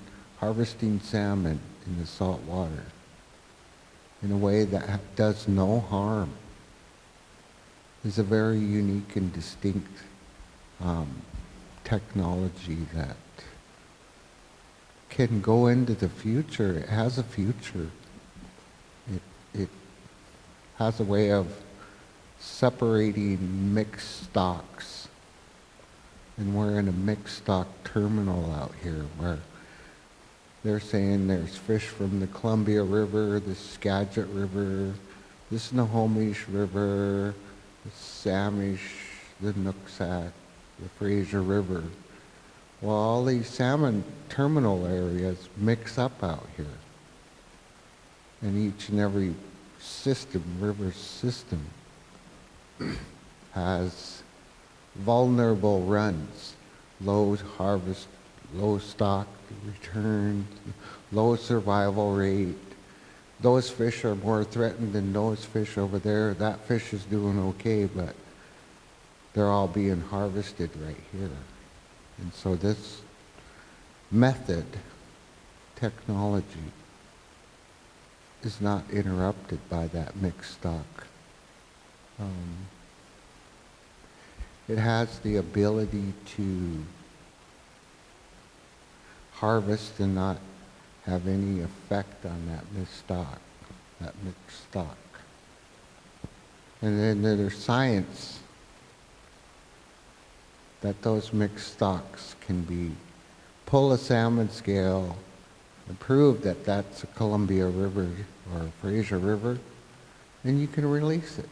C: salmon in the salt water in a way that does no harm is a very unique and distinct technology that can go into the future. It has a future. It has a way of separating mixed stocks. And we're in a mixed stock terminal out here where they're saying there's fish from the Columbia River, the Skagit River, the Snohomish River, the Samish, the Nooksack, the Fraser River. Well, all these salmon terminal areas mix up out here. And each and every system, river system, has vulnerable runs, low harvest, low stock return, low survival rate. Those fish are more threatened than those fish over there. That fish is doing okay, but they're all being harvested right here. And so this method, technology, is not interrupted by that mixed stock. It has the ability to harvest and not have any effect on that mixed stock. And then there's science that those mixed stocks can be, pull a salmon scale and prove that that's a Columbia River or a Fraser River, and you can release it.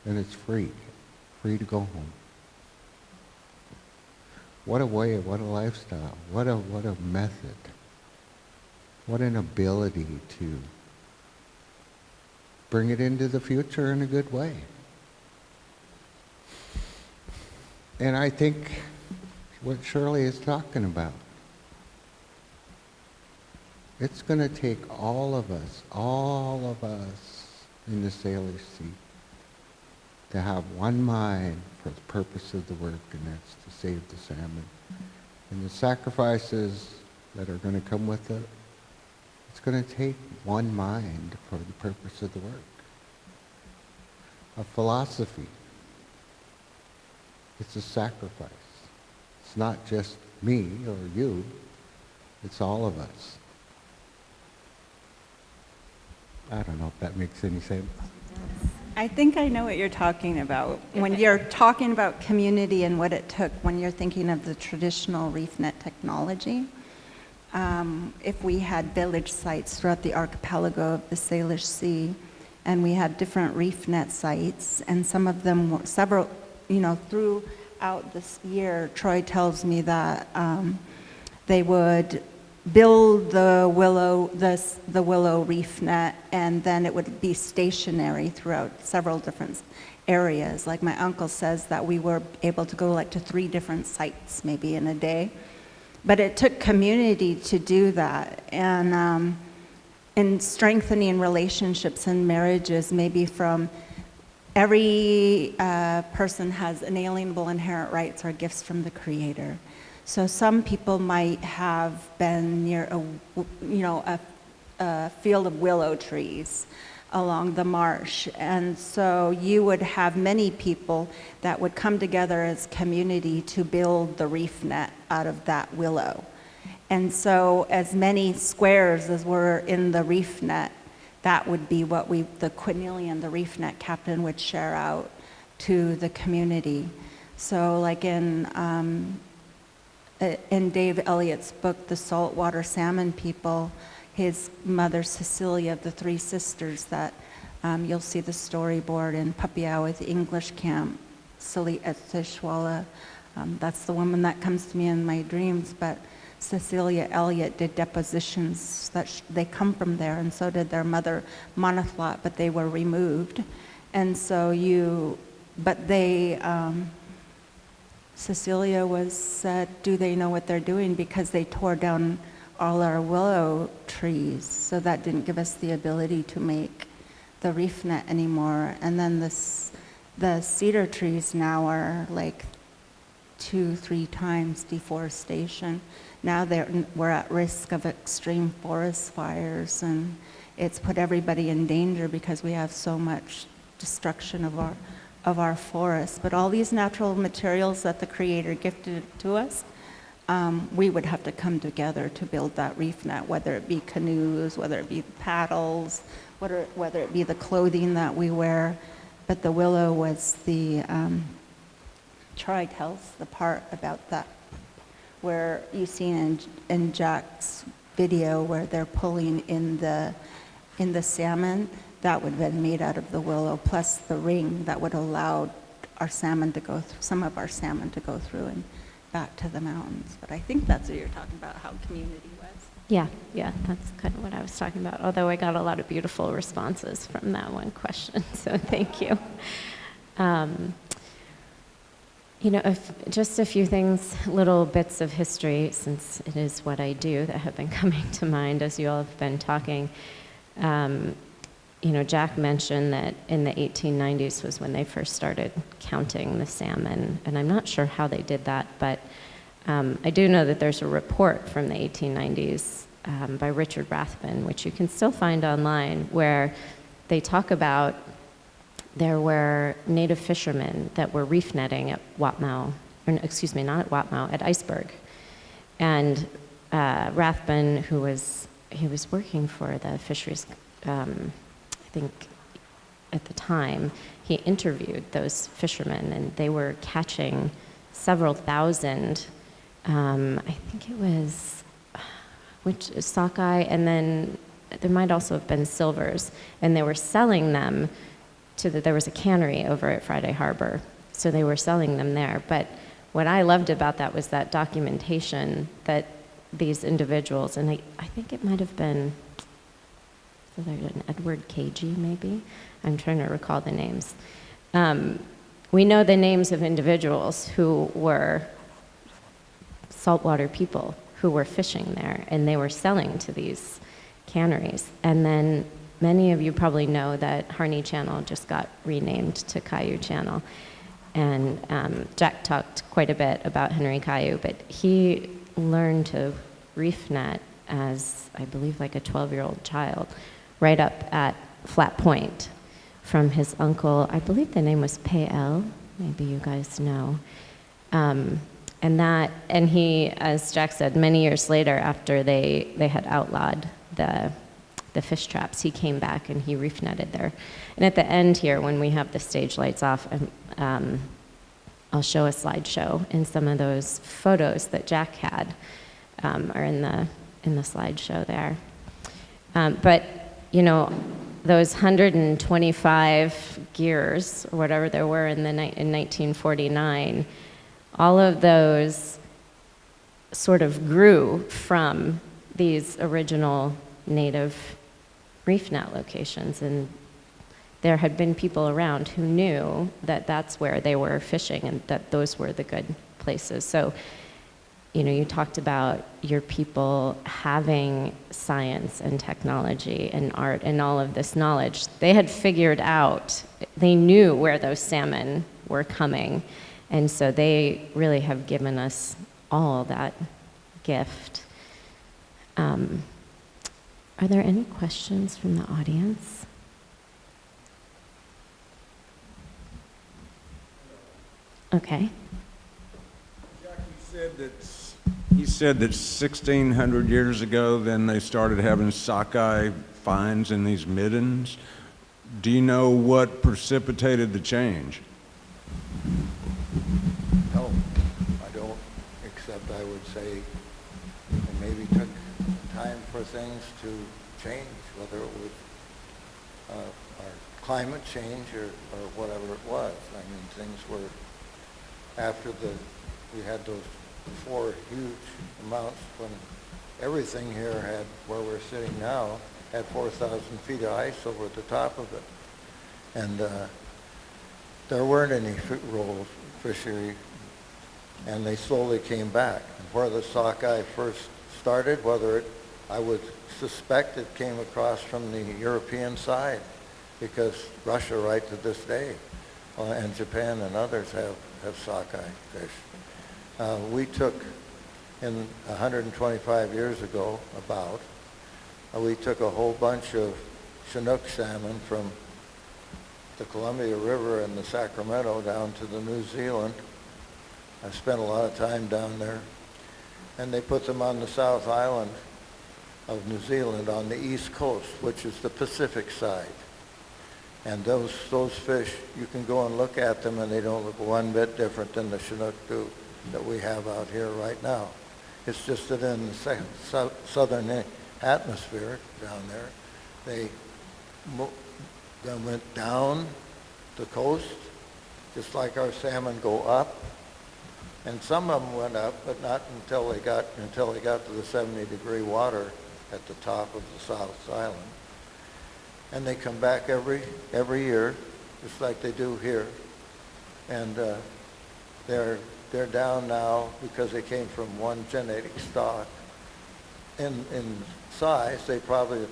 C: And it's free to go home. What a way, what a lifestyle, what a method, what an ability to bring it into the future in a good way. And I think what Shirley is talking about, it's going to take all of us in the Salish Sea to have one mind for the purpose of the work, and that's to save the salmon. And the sacrifices that are going to come with it, it's going to take one mind for the purpose of the work. A philosophy. It's a sacrifice. It's not just me or you, it's all of us. I don't know if that makes any sense.
B: I think I know what you're talking about. When you're talking about community and what it took, when you're thinking of the traditional reef net technology, if we had village sites throughout the archipelago of the Salish Sea, and we had different reef net sites, and some of them were throughout this year, Troy tells me that they would build the willow reef net, and then it would be stationary throughout several different areas. Like my uncle says that we were able to go to 3 different sites maybe in a day. But it took community to do that, and in strengthening relationships and marriages, maybe from every person has inalienable inherent rights or gifts from the Creator. So some people might have been near a field of willow trees along the marsh. And so you would have many people that would come together as community to build the reef net out of that willow. And so as many squares as were in the reef net, that would be what the quintillion, the reef net captain, would share out to the community. So like in Dave Elliott's book, The Saltwater Salmon People, his mother Cecilia of the 3 sisters, that you'll see the storyboard in Papiau with the English camp, Sili Etseshwala. That's the woman that comes to me in my dreams. But Cecilia Elliott did depositions that they come from there, and so did their mother, Monathlat, but they were removed. And so Cecilia was said, do they know what they're doing? Because they tore down all our willow trees, so that didn't give us the ability to make the reef net anymore. And then the cedar trees now are like 2-3 times deforestation. Now we're at risk of extreme forest fires, and it's put everybody in danger because we have so much destruction of our forests. But all these natural materials that the Creator gifted to us, we would have to come together to build that reef net, whether it be canoes, whether it be paddles, whether it be the clothing that we wear. But the willow was the, Troy tells the part about that, where you seen in Jack's video where they're pulling in the salmon. That would have been made out of the willow, plus the ring that would allow our salmon to go through, some of our salmon to go through and back to the mountains. But I think that's what you're talking about, how community was.
A: Yeah, that's kind of what I was talking about, although I got a lot of beautiful responses from that one question, so thank you. Just a few things, little bits of history, since it is what I do, that have been coming to mind as you all have been talking. Jack mentioned that in the 1890s was when they first started counting the salmon, and I'm not sure how they did that, but I do know that there's a report from the 1890s by Richard Rathbun, which you can still find online, where they talk about there were native fishermen that were reef netting at Watmau, not at Watmau, at Iceberg. And Rathbun, he was working for the fisheries, I think at the time, he interviewed those fishermen, and they were catching several thousand, I think it was, sockeye, and then there might also have been silvers, and they were selling them there was a cannery over at Friday Harbor, so they were selling them there. But what I loved about that was that documentation that these individuals, and I think it might have been an Edward Cagey, maybe? I'm trying to recall the names. We know the names of individuals who were saltwater people who were fishing there, and they were selling to these canneries. And then many of you probably know that Harney Channel just got renamed to Caillou Channel. And Jack talked quite a bit about Henry Caillou, but he learned to reef net as, I believe, like a 12-year-old child, right up at Flat Point from his uncle. I believe the name was Payel, maybe you guys know. And he, as Jack said, many years later, after they had outlawed the fish traps, he came back and he reef netted there. And at the end here, when we have the stage lights off, I'll show a slideshow, and some of those photos that Jack had are in the slideshow there. But those 125 gears, or whatever there were in 1949, all of those sort of grew from these original native reef net locations, and there had been people around who knew that that's where they were fishing and that those were the good places. So, you talked about your people having science and technology and art and all of this knowledge. They had figured out, they knew where those salmon were coming, and so they really have given us all that gift. Are there any questions from the audience? Okay.
E: Jack, you said that 1,600 years ago, then they started having sockeye finds in these middens. Do you know what precipitated the change?
D: No, I don't, except I would say it maybe took time for things to change, whether it was our climate change or whatever it was. I mean, things were, after we had those before huge amounts, when everything here had, where we're sitting now, had 4,000 feet of ice over the top of it. And there weren't any roll fishery, and they slowly came back. And where the sockeye first started, I would suspect it came across from the European side, because Russia right to this day, and Japan and others have sockeye fish. We took, in 125 years ago, we took a whole bunch of Chinook salmon from the Columbia River and the Sacramento down to the New Zealand. I spent a lot of time down there. And they put them on the South Island of New Zealand on the east coast, which is the Pacific side. And those fish, you can go and look at them, and they don't look one bit different than the Chinook do that we have out here right now. It's just that in the southern atmosphere down there, they went down the coast, just like our salmon go up. And some of them went up, but not until they got to the 70-degree water at the top of the South Island. And they come back every year, just like they do here. And they're down now because they came from one genetic stock. In size, they probably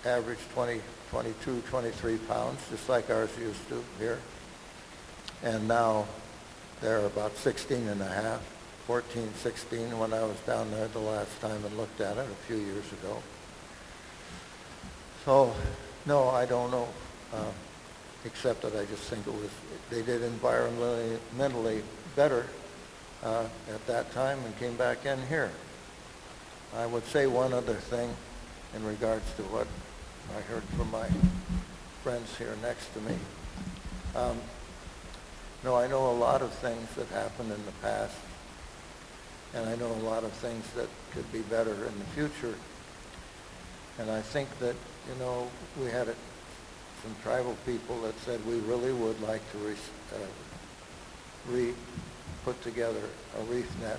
D: average 20, 22, 23 pounds, just like ours used to here. And now they're about 16 and a half, 14, 16 when I was down there the last time and looked at it a few years ago. So, no, I don't know, except that I just think they did environmentally better at that time and came back in here. I would say one other thing in regards to what I heard from my friends here next to me. No, I know a lot of things that happened in the past, and I know a lot of things that could be better in the future. And I think that, we had some tribal people that said we really would like to put together a reef net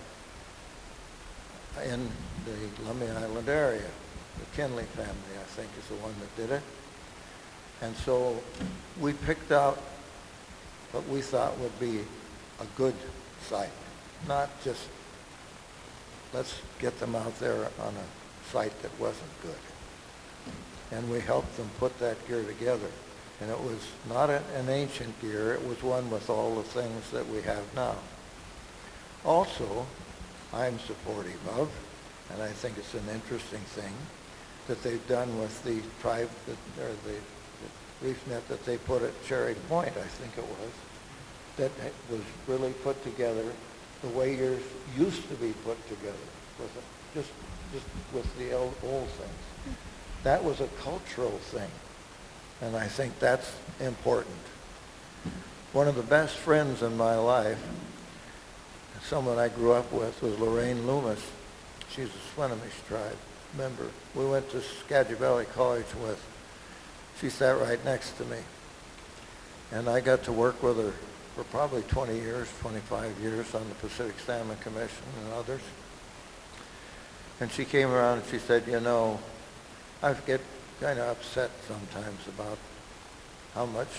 D: in the Lummi Island area. The Kinley family, I think, is the one that did it. And so we picked out what we thought would be a good site, not just let's get them out there on a site that wasn't good. And we helped them put that gear together. And it was not an ancient gear, it was one with all the things that we have now. Also, I'm supportive of, and I think it's an interesting thing, that they've done with the the reef net that they put at Cherry Point, I think it was, that was really put together the way yours used to be put together, just with the old things. That was a cultural thing, and I think that's important. One of the best friends in my life, someone I grew up with, was Lorraine Loomis. She's a Swinomish tribe member. We went to Skagit Valley College with. She sat right next to me. And I got to work with her for probably 20 years, 25 years on the Pacific Salmon Commission and others. And she came around and she said, I get kind of upset sometimes about how much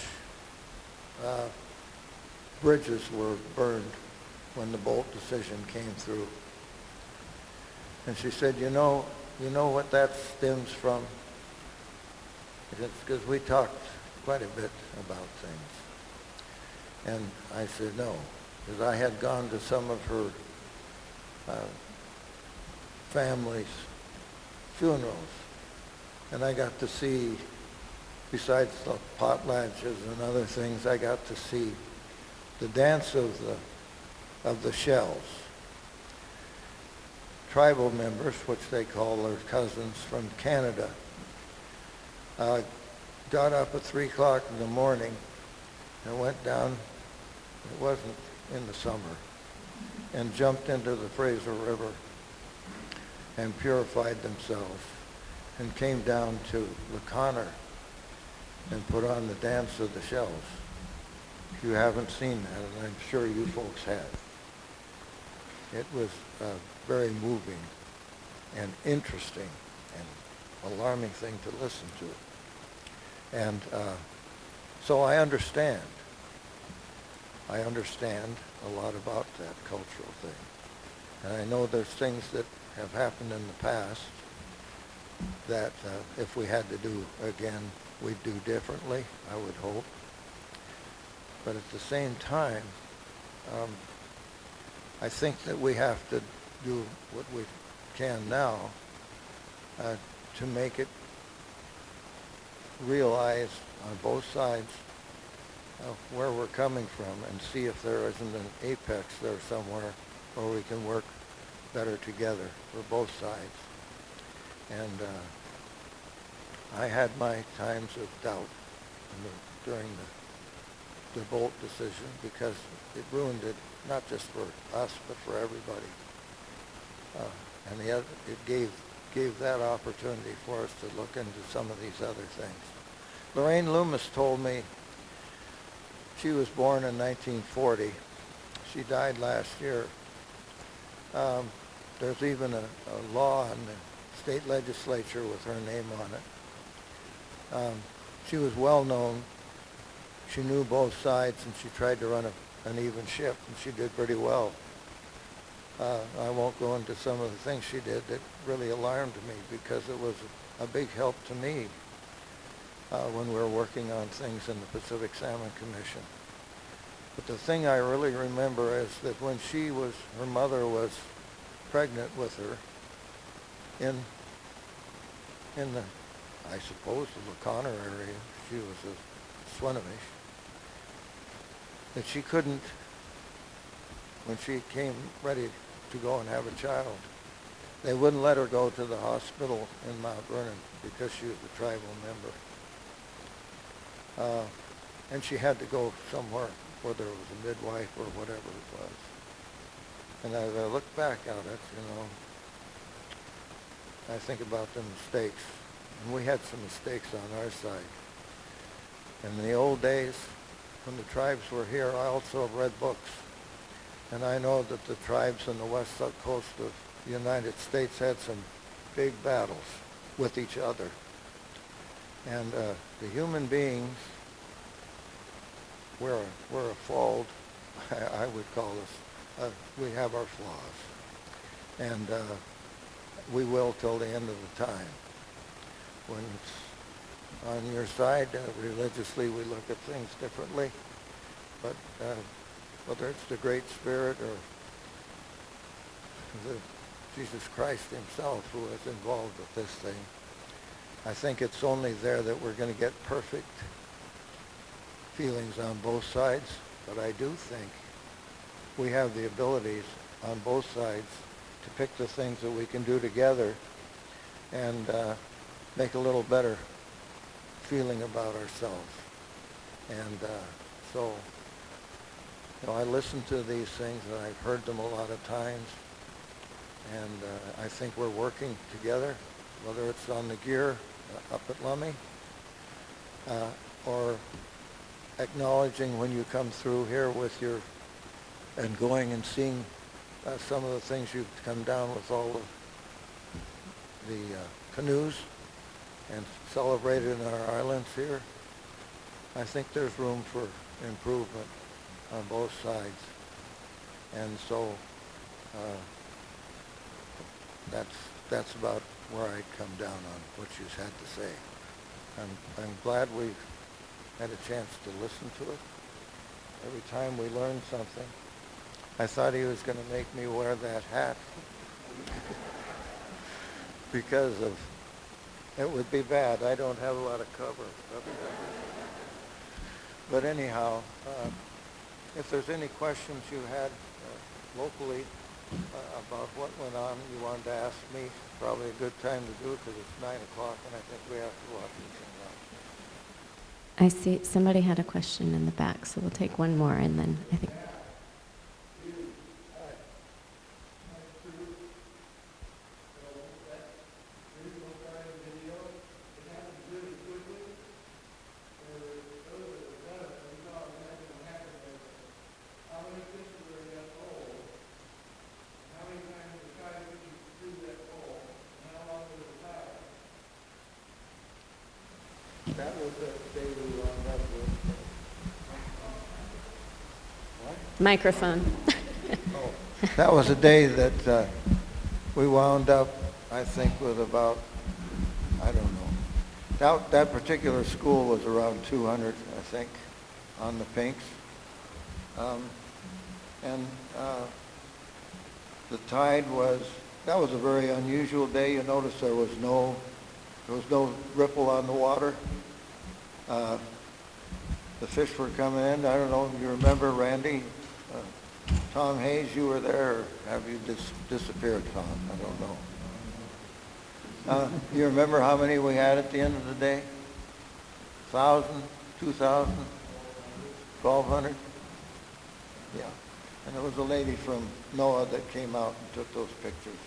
D: bridges were burned when the Bolt decision came through. And she said, you know what that stems from? It's because we talked quite a bit about things. And I said, no, because I had gone to some of her family's funerals, and I got to see, besides the potlatches and other things, I got to see the dance of the shells. Tribal members, which they call their cousins from Canada, got up at 3 o'clock in the morning and went down, it wasn't in the summer, and jumped into the Fraser River and purified themselves and came down to LeConner and put on the dance of the shells. If you haven't seen that, and I'm sure you folks have. It was very moving and interesting and alarming thing to listen to. And so I understand. I understand a lot about that cultural thing. And I know there's things that have happened in the past that if we had to do again, we'd do differently, I would hope. But at the same time, I think that we have to do what we can now to make it realize on both sides where we're coming from and see if there isn't an apex there somewhere where we can work better together for both sides. And I had my times of doubt during the Bolt decision because it ruined it not just for us but for everybody. And it gave that opportunity for us to look into some of these other things. Lorraine Loomis told me she was born in 1940. She died last year. There's even a law in the state legislature with her name on it. She was well known. She knew both sides, and she tried to run an even ship, and she did pretty well. I won't go into some of the things she did that really alarmed me because it was a big help to me when we were working on things in the Pacific Salmon Commission. But the thing I really remember is that when her mother was pregnant with her in the, I suppose, the Lacana area, she was a Swinomish, that she couldn't, when she came ready to go and have a child, they wouldn't let her go to the hospital in Mount Vernon because she was a tribal member. And she had to go somewhere, whether it was a midwife or whatever it was. And as I look back at it, I think about the mistakes. And we had some mistakes on our side. In the old days, when the tribes were here, I also read books. And I know that the tribes on the west coast of the United States had some big battles with each other. And the human beings we're a flawed, I would call us, we have our flaws. And we will till the end of the time. When it's on your side, religiously we look at things differently. But whether it's the Great Spirit or Jesus Christ himself who is involved with this thing, I think it's only there that we're going to get perfect feelings on both sides. But I do think we have the abilities on both sides to pick the things that we can do together and make a little better feeling about ourselves. And so I listen to these things and I've heard them a lot of times, and I think we're working together, whether it's on the gear up at Lummi or acknowledging when you come through here with and going and seeing some of the things you've come down with all of the canoes and celebrated in our islands here. I think there's room for improvement on both sides. And so that's about where I'd come down on what you've had to say. I'm glad we've had a chance to listen to it. Every time we learn something, I thought he was going to make me wear that hat because of it would be bad. I don't have a lot of cover. But anyhow, if there's any questions you had locally about what went on, you wanted to ask me, probably a good time to do it because it's 9 o'clock and I think we have to walk these things out.
A: I see somebody had a question in the back, so we'll take one more and then I think.
D: That was the day we wound up with.
A: Microphone.
D: That was a day that we wound up, I think, with about, I don't know. That particular school was around 200, I think, on the pinks. And the tide that was a very unusual day. You notice there was no ripple on the water. The fish were coming in. I don't know if you remember, Randy, Tom Hayes, you were there, or have you disappeared, Tom? I don't know. You remember how many we had at the end of the day? 1,000, 2,000, 1,200? Yeah. And there was a lady from NOAA that came out and took those pictures.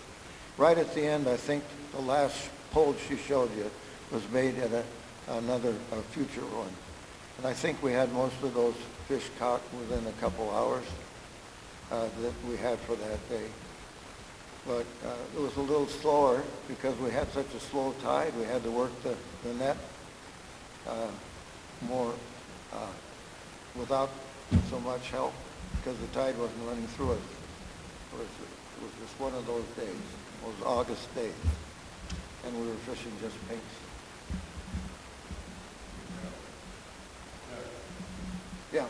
D: Right at the end, I think the last pole she showed you was made at another future one. And I think we had most of those fish caught within a couple hours that we had for that day. But it was a little slower because we had such a slow tide. We had to work the net more without so much help because the tide wasn't running through us. It was just one of those days, those August days. And we were fishing just pinks. Yeah.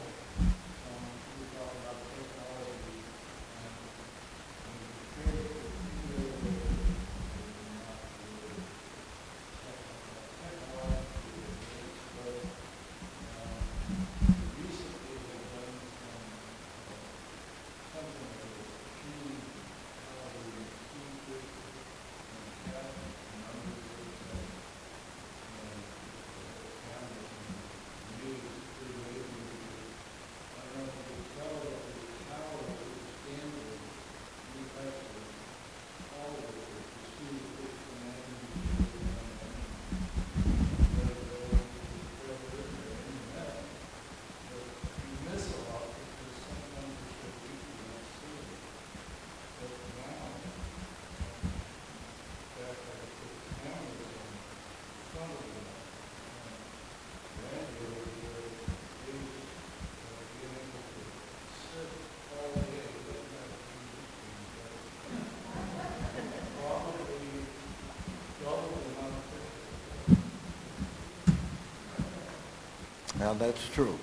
D: Now that's true.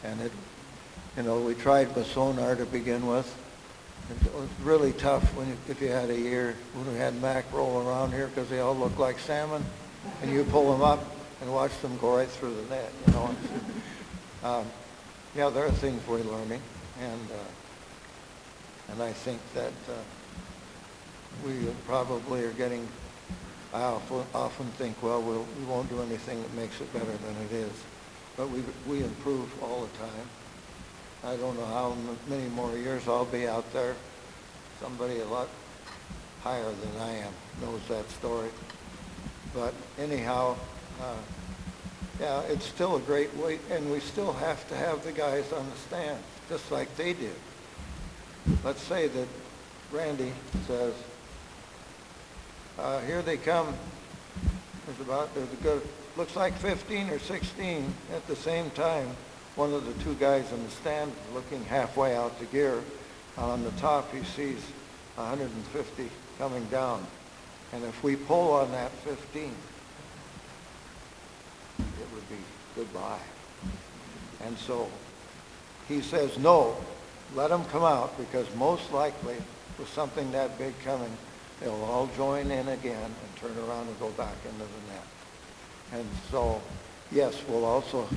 D: And we tried with sonar to begin with. It was really tough if you had a year when we had mackerel around here because they all look like salmon, and you pull them up and watch them go right through the net. Yeah, there are things we're learning, and I think that we probably are getting. I often think, well, we won't do anything that makes it better than it is. But we improve all the time. I don't know how many more years I'll be out there. Somebody a lot higher than I am knows that story. But anyhow, yeah, it's still a great weight, and we still have to have the guys on the stand, just like they did. Let's say that Randy says, here they come. There's a good, looks like 15 or 16 at the same time. One of the two guys in the stand looking halfway out the gear. On the top, he sees 150 coming down. And if we pull on that 15, it would be goodbye. And so he says, no, let them come out, because most likely with something that big coming, they'll all join in again and turn around and go back into the net. And so, yes, we'll also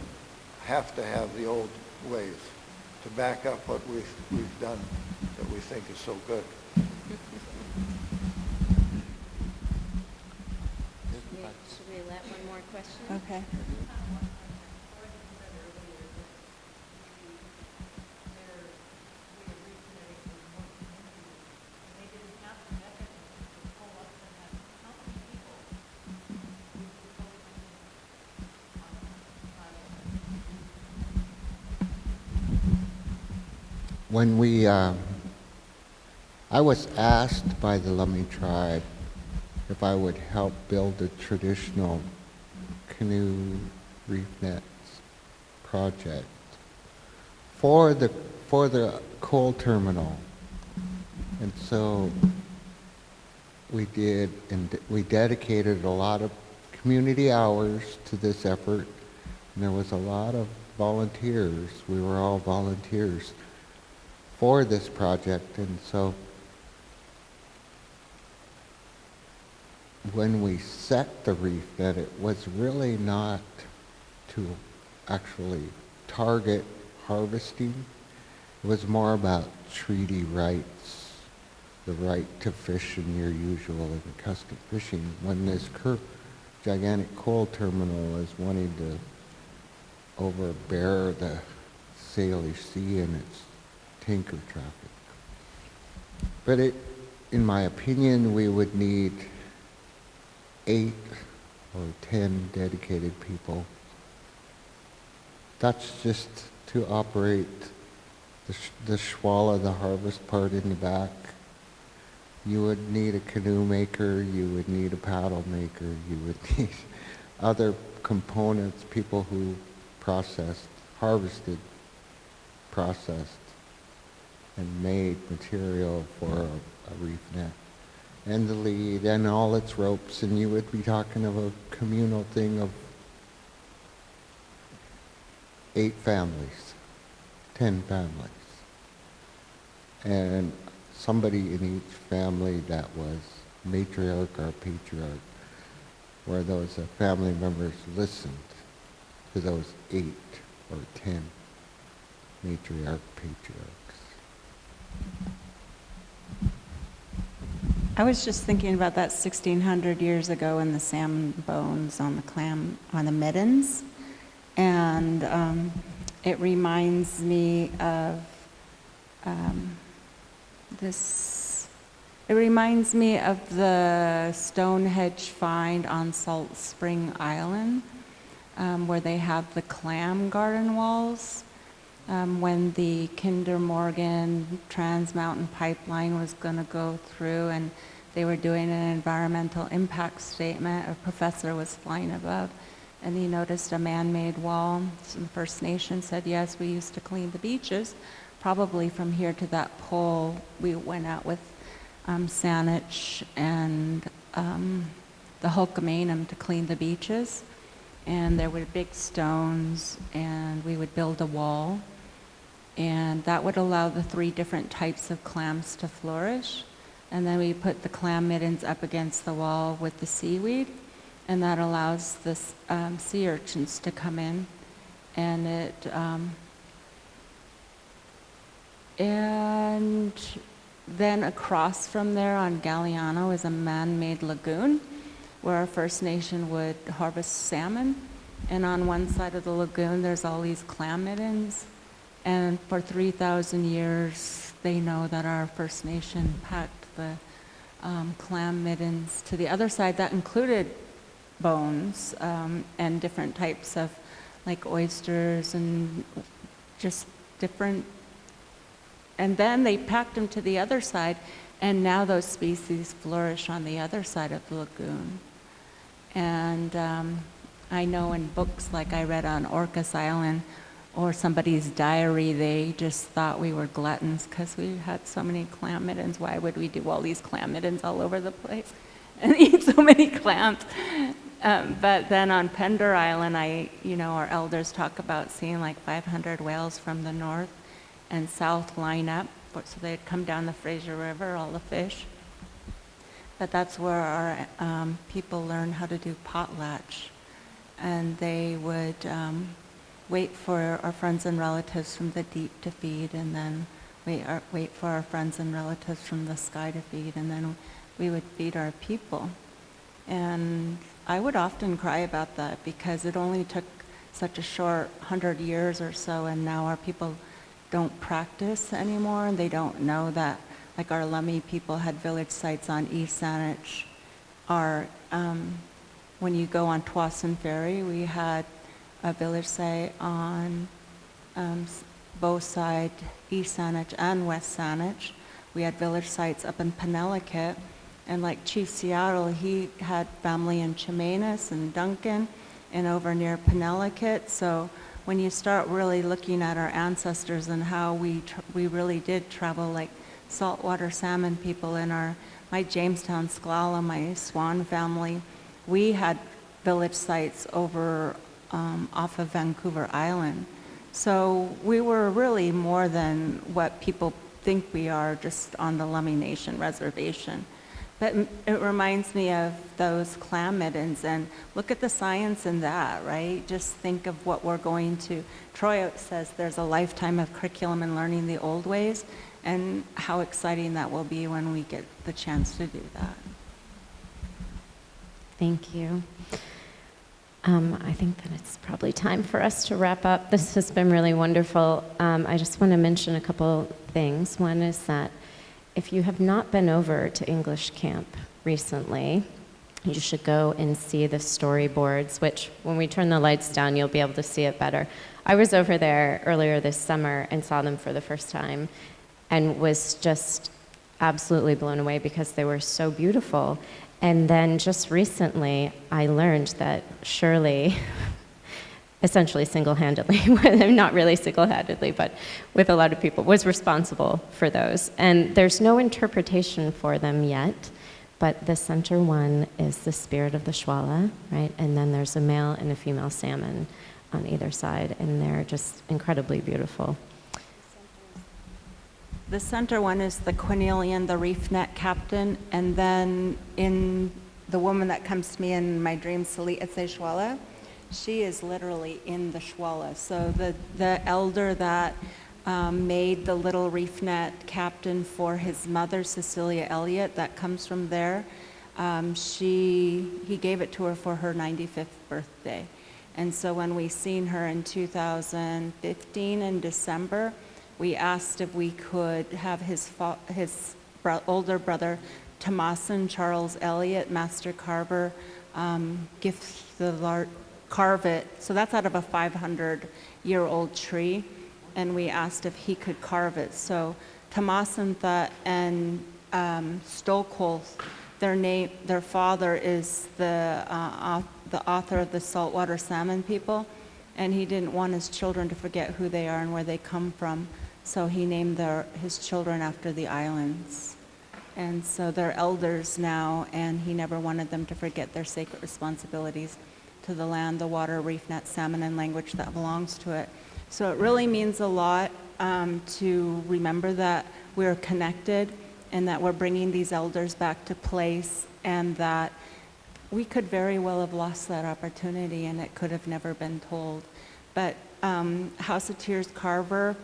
D: have to have the old ways to back up what we've done that we think is so good.
A: Should we let one more question?
B: Okay.
C: When I was asked by the Lummi tribe if I would help build a traditional canoe reef nets project for the coal terminal. And so we did, and we dedicated a lot of community hours to this effort, and there was a lot of volunteers. We were all volunteers for this project, and so when we set the reef net, it was really not to actually target harvesting. It was more about treaty rights, the right to fish in your usual and accustomed fishing, when this gigantic coal terminal is wanting to overbear the Salish Sea and its tanker traffic. But in my opinion, we would need 8 or 10 dedicated people. That's just to operate the schwalla, the harvest part in the back. You would need a canoe maker, you would need a paddle maker, you would need other components, people who harvested, processed, and made material for a reef net. And the lead, and all its ropes, and you would be talking of a communal thing of 8 families, 10 families. And somebody in each family that was matriarch or patriarch, where those family members listened to those 8 or 10 matriarch patriarchs.
B: I was just thinking about that 1,600 years ago and the salmon bones on the middens. And it reminds me of the Stonehenge find on Salt Spring Island, where they have the clam garden walls. When the Kinder Morgan Trans Mountain Pipeline was going to go through, and they were doing an environmental impact statement, a professor was flying above, and he noticed a man-made wall. So the First Nation said, yes, we used to clean the beaches. Probably from here to that pole, we went out with Saanich and the Hulkamanum to clean the beaches. And there were big stones, and we would build a wall. And that would allow the 3 different types of clams to flourish. And then we put the clam middens up against the wall with the seaweed, and that allows the sea urchins to come in. And and then across from there on Galiano is a man-made lagoon where our First Nation would harvest salmon. And on one side of the lagoon, there's all these clam middens. And for 3,000 years, they know that our First Nation packed the clam middens to the other side. That included bones and different types of, like oysters and just different. And then they packed them to the other side, and now those species flourish on the other side of the lagoon. And I know in books like I read on Orcas Island or somebody's diary, they just thought we were gluttons because we had so many clam middens. Why would we do all these clam middens all over the place and eat so many clams? But then on Pender Island, our elders talk about seeing like 500 whales from the north and south line up. So they'd come down the Fraser River, all the fish. But that's where our people learned how to do potlatch. And they would wait for our friends and relatives from the deep to feed, and then wait for our friends and relatives from the sky to feed, and then we would feed our people. And I would often cry about that because it only took such a short 100 years or so, and now our people don't practice anymore, and they don't know that, like our Lummi people had village sites on East Saanich. When you go on Twassen Ferry, we had a village site on both sides, East Saanich and West Saanich. We had village sites up in Penelakut, and like Chief Seattle, he had family in Chemainus and Duncan, and over near Penelakut. So when you start really looking at our ancestors and how we really did travel like saltwater salmon people in my Jamestown Sklala, my Swan family, we had village sites over off of Vancouver Island. So we were really more than what people think we are, just on the Lummi Nation reservation. But it reminds me of those clam middens, and look at the science in that, right? Just think of what we're going to. Troy says there's a lifetime of curriculum in learning the old ways, and how exciting that will be when we get the chance to do that.
A: Thank you. I think that it's probably time for us to wrap up. This has been really wonderful. I just want to mention a couple things. One is that if you have not been over to English Camp recently, you should go and see the storyboards, which when we turn the lights down, you'll be able to see it better. I was over there earlier this summer and saw them for the first time and was just absolutely blown away because they were so beautiful. And then just recently, I learned that Shirley, essentially single-handedly, not really single-handedly, but with a lot of people, was responsible for those. And there's no interpretation for them yet, but the center one is the spirit of the Shwala, right? And then there's a male and a female salmon on either side, and they're just incredibly beautiful.
B: The center one is the Cornelian, the reef net captain, and then in the woman that comes to me in my dreams, Salit Shwala, she is literally in the Shwala. So the elder that made the little reef net captain for his mother, Cecilia Elliott, that comes from there, he gave it to her for her 95th birthday. And so when we seen her in 2015 in December, we asked if we could have his older brother, Tomasin Charles Elliott, master carver, carve it. So that's out of a 500-year-old tree, and we asked if he could carve it. So Tomasin and Stokol, their father is the author of the Saltwater Salmon People, and he didn't want his children to forget who they are and where they come from. So he named his children after the islands. And so they're elders now, and he never wanted them to forget their sacred responsibilities to the land, the water, reef net, salmon, and language that belongs to it. So it really means a lot to remember that we're connected and that we're bringing these elders back to place, and that we could very well have lost that opportunity and it could have never been told. But House of Tears carver,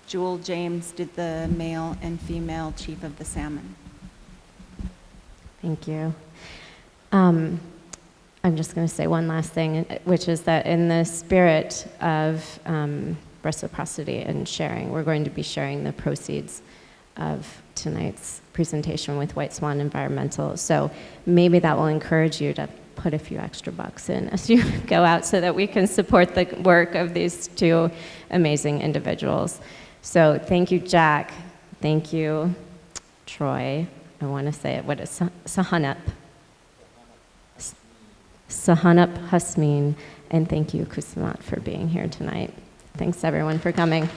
B: Jewel James, did the male and female chief of the salmon.
A: Thank you. I'm just going to say one last thing, which is that in the spirit of reciprocity and sharing, we're going to be sharing the proceeds of tonight's presentation with Whiteswan Environmental. So maybe that will encourage you to put a few extra bucks in as you go out so that we can support the work of these two amazing individuals. So thank you, Jack. Thank you, Troy. I want to say it. What is Suhunep? Suhunep Husmeen. And thank you, Kusemaat, for being here tonight. Thanks, everyone, for coming.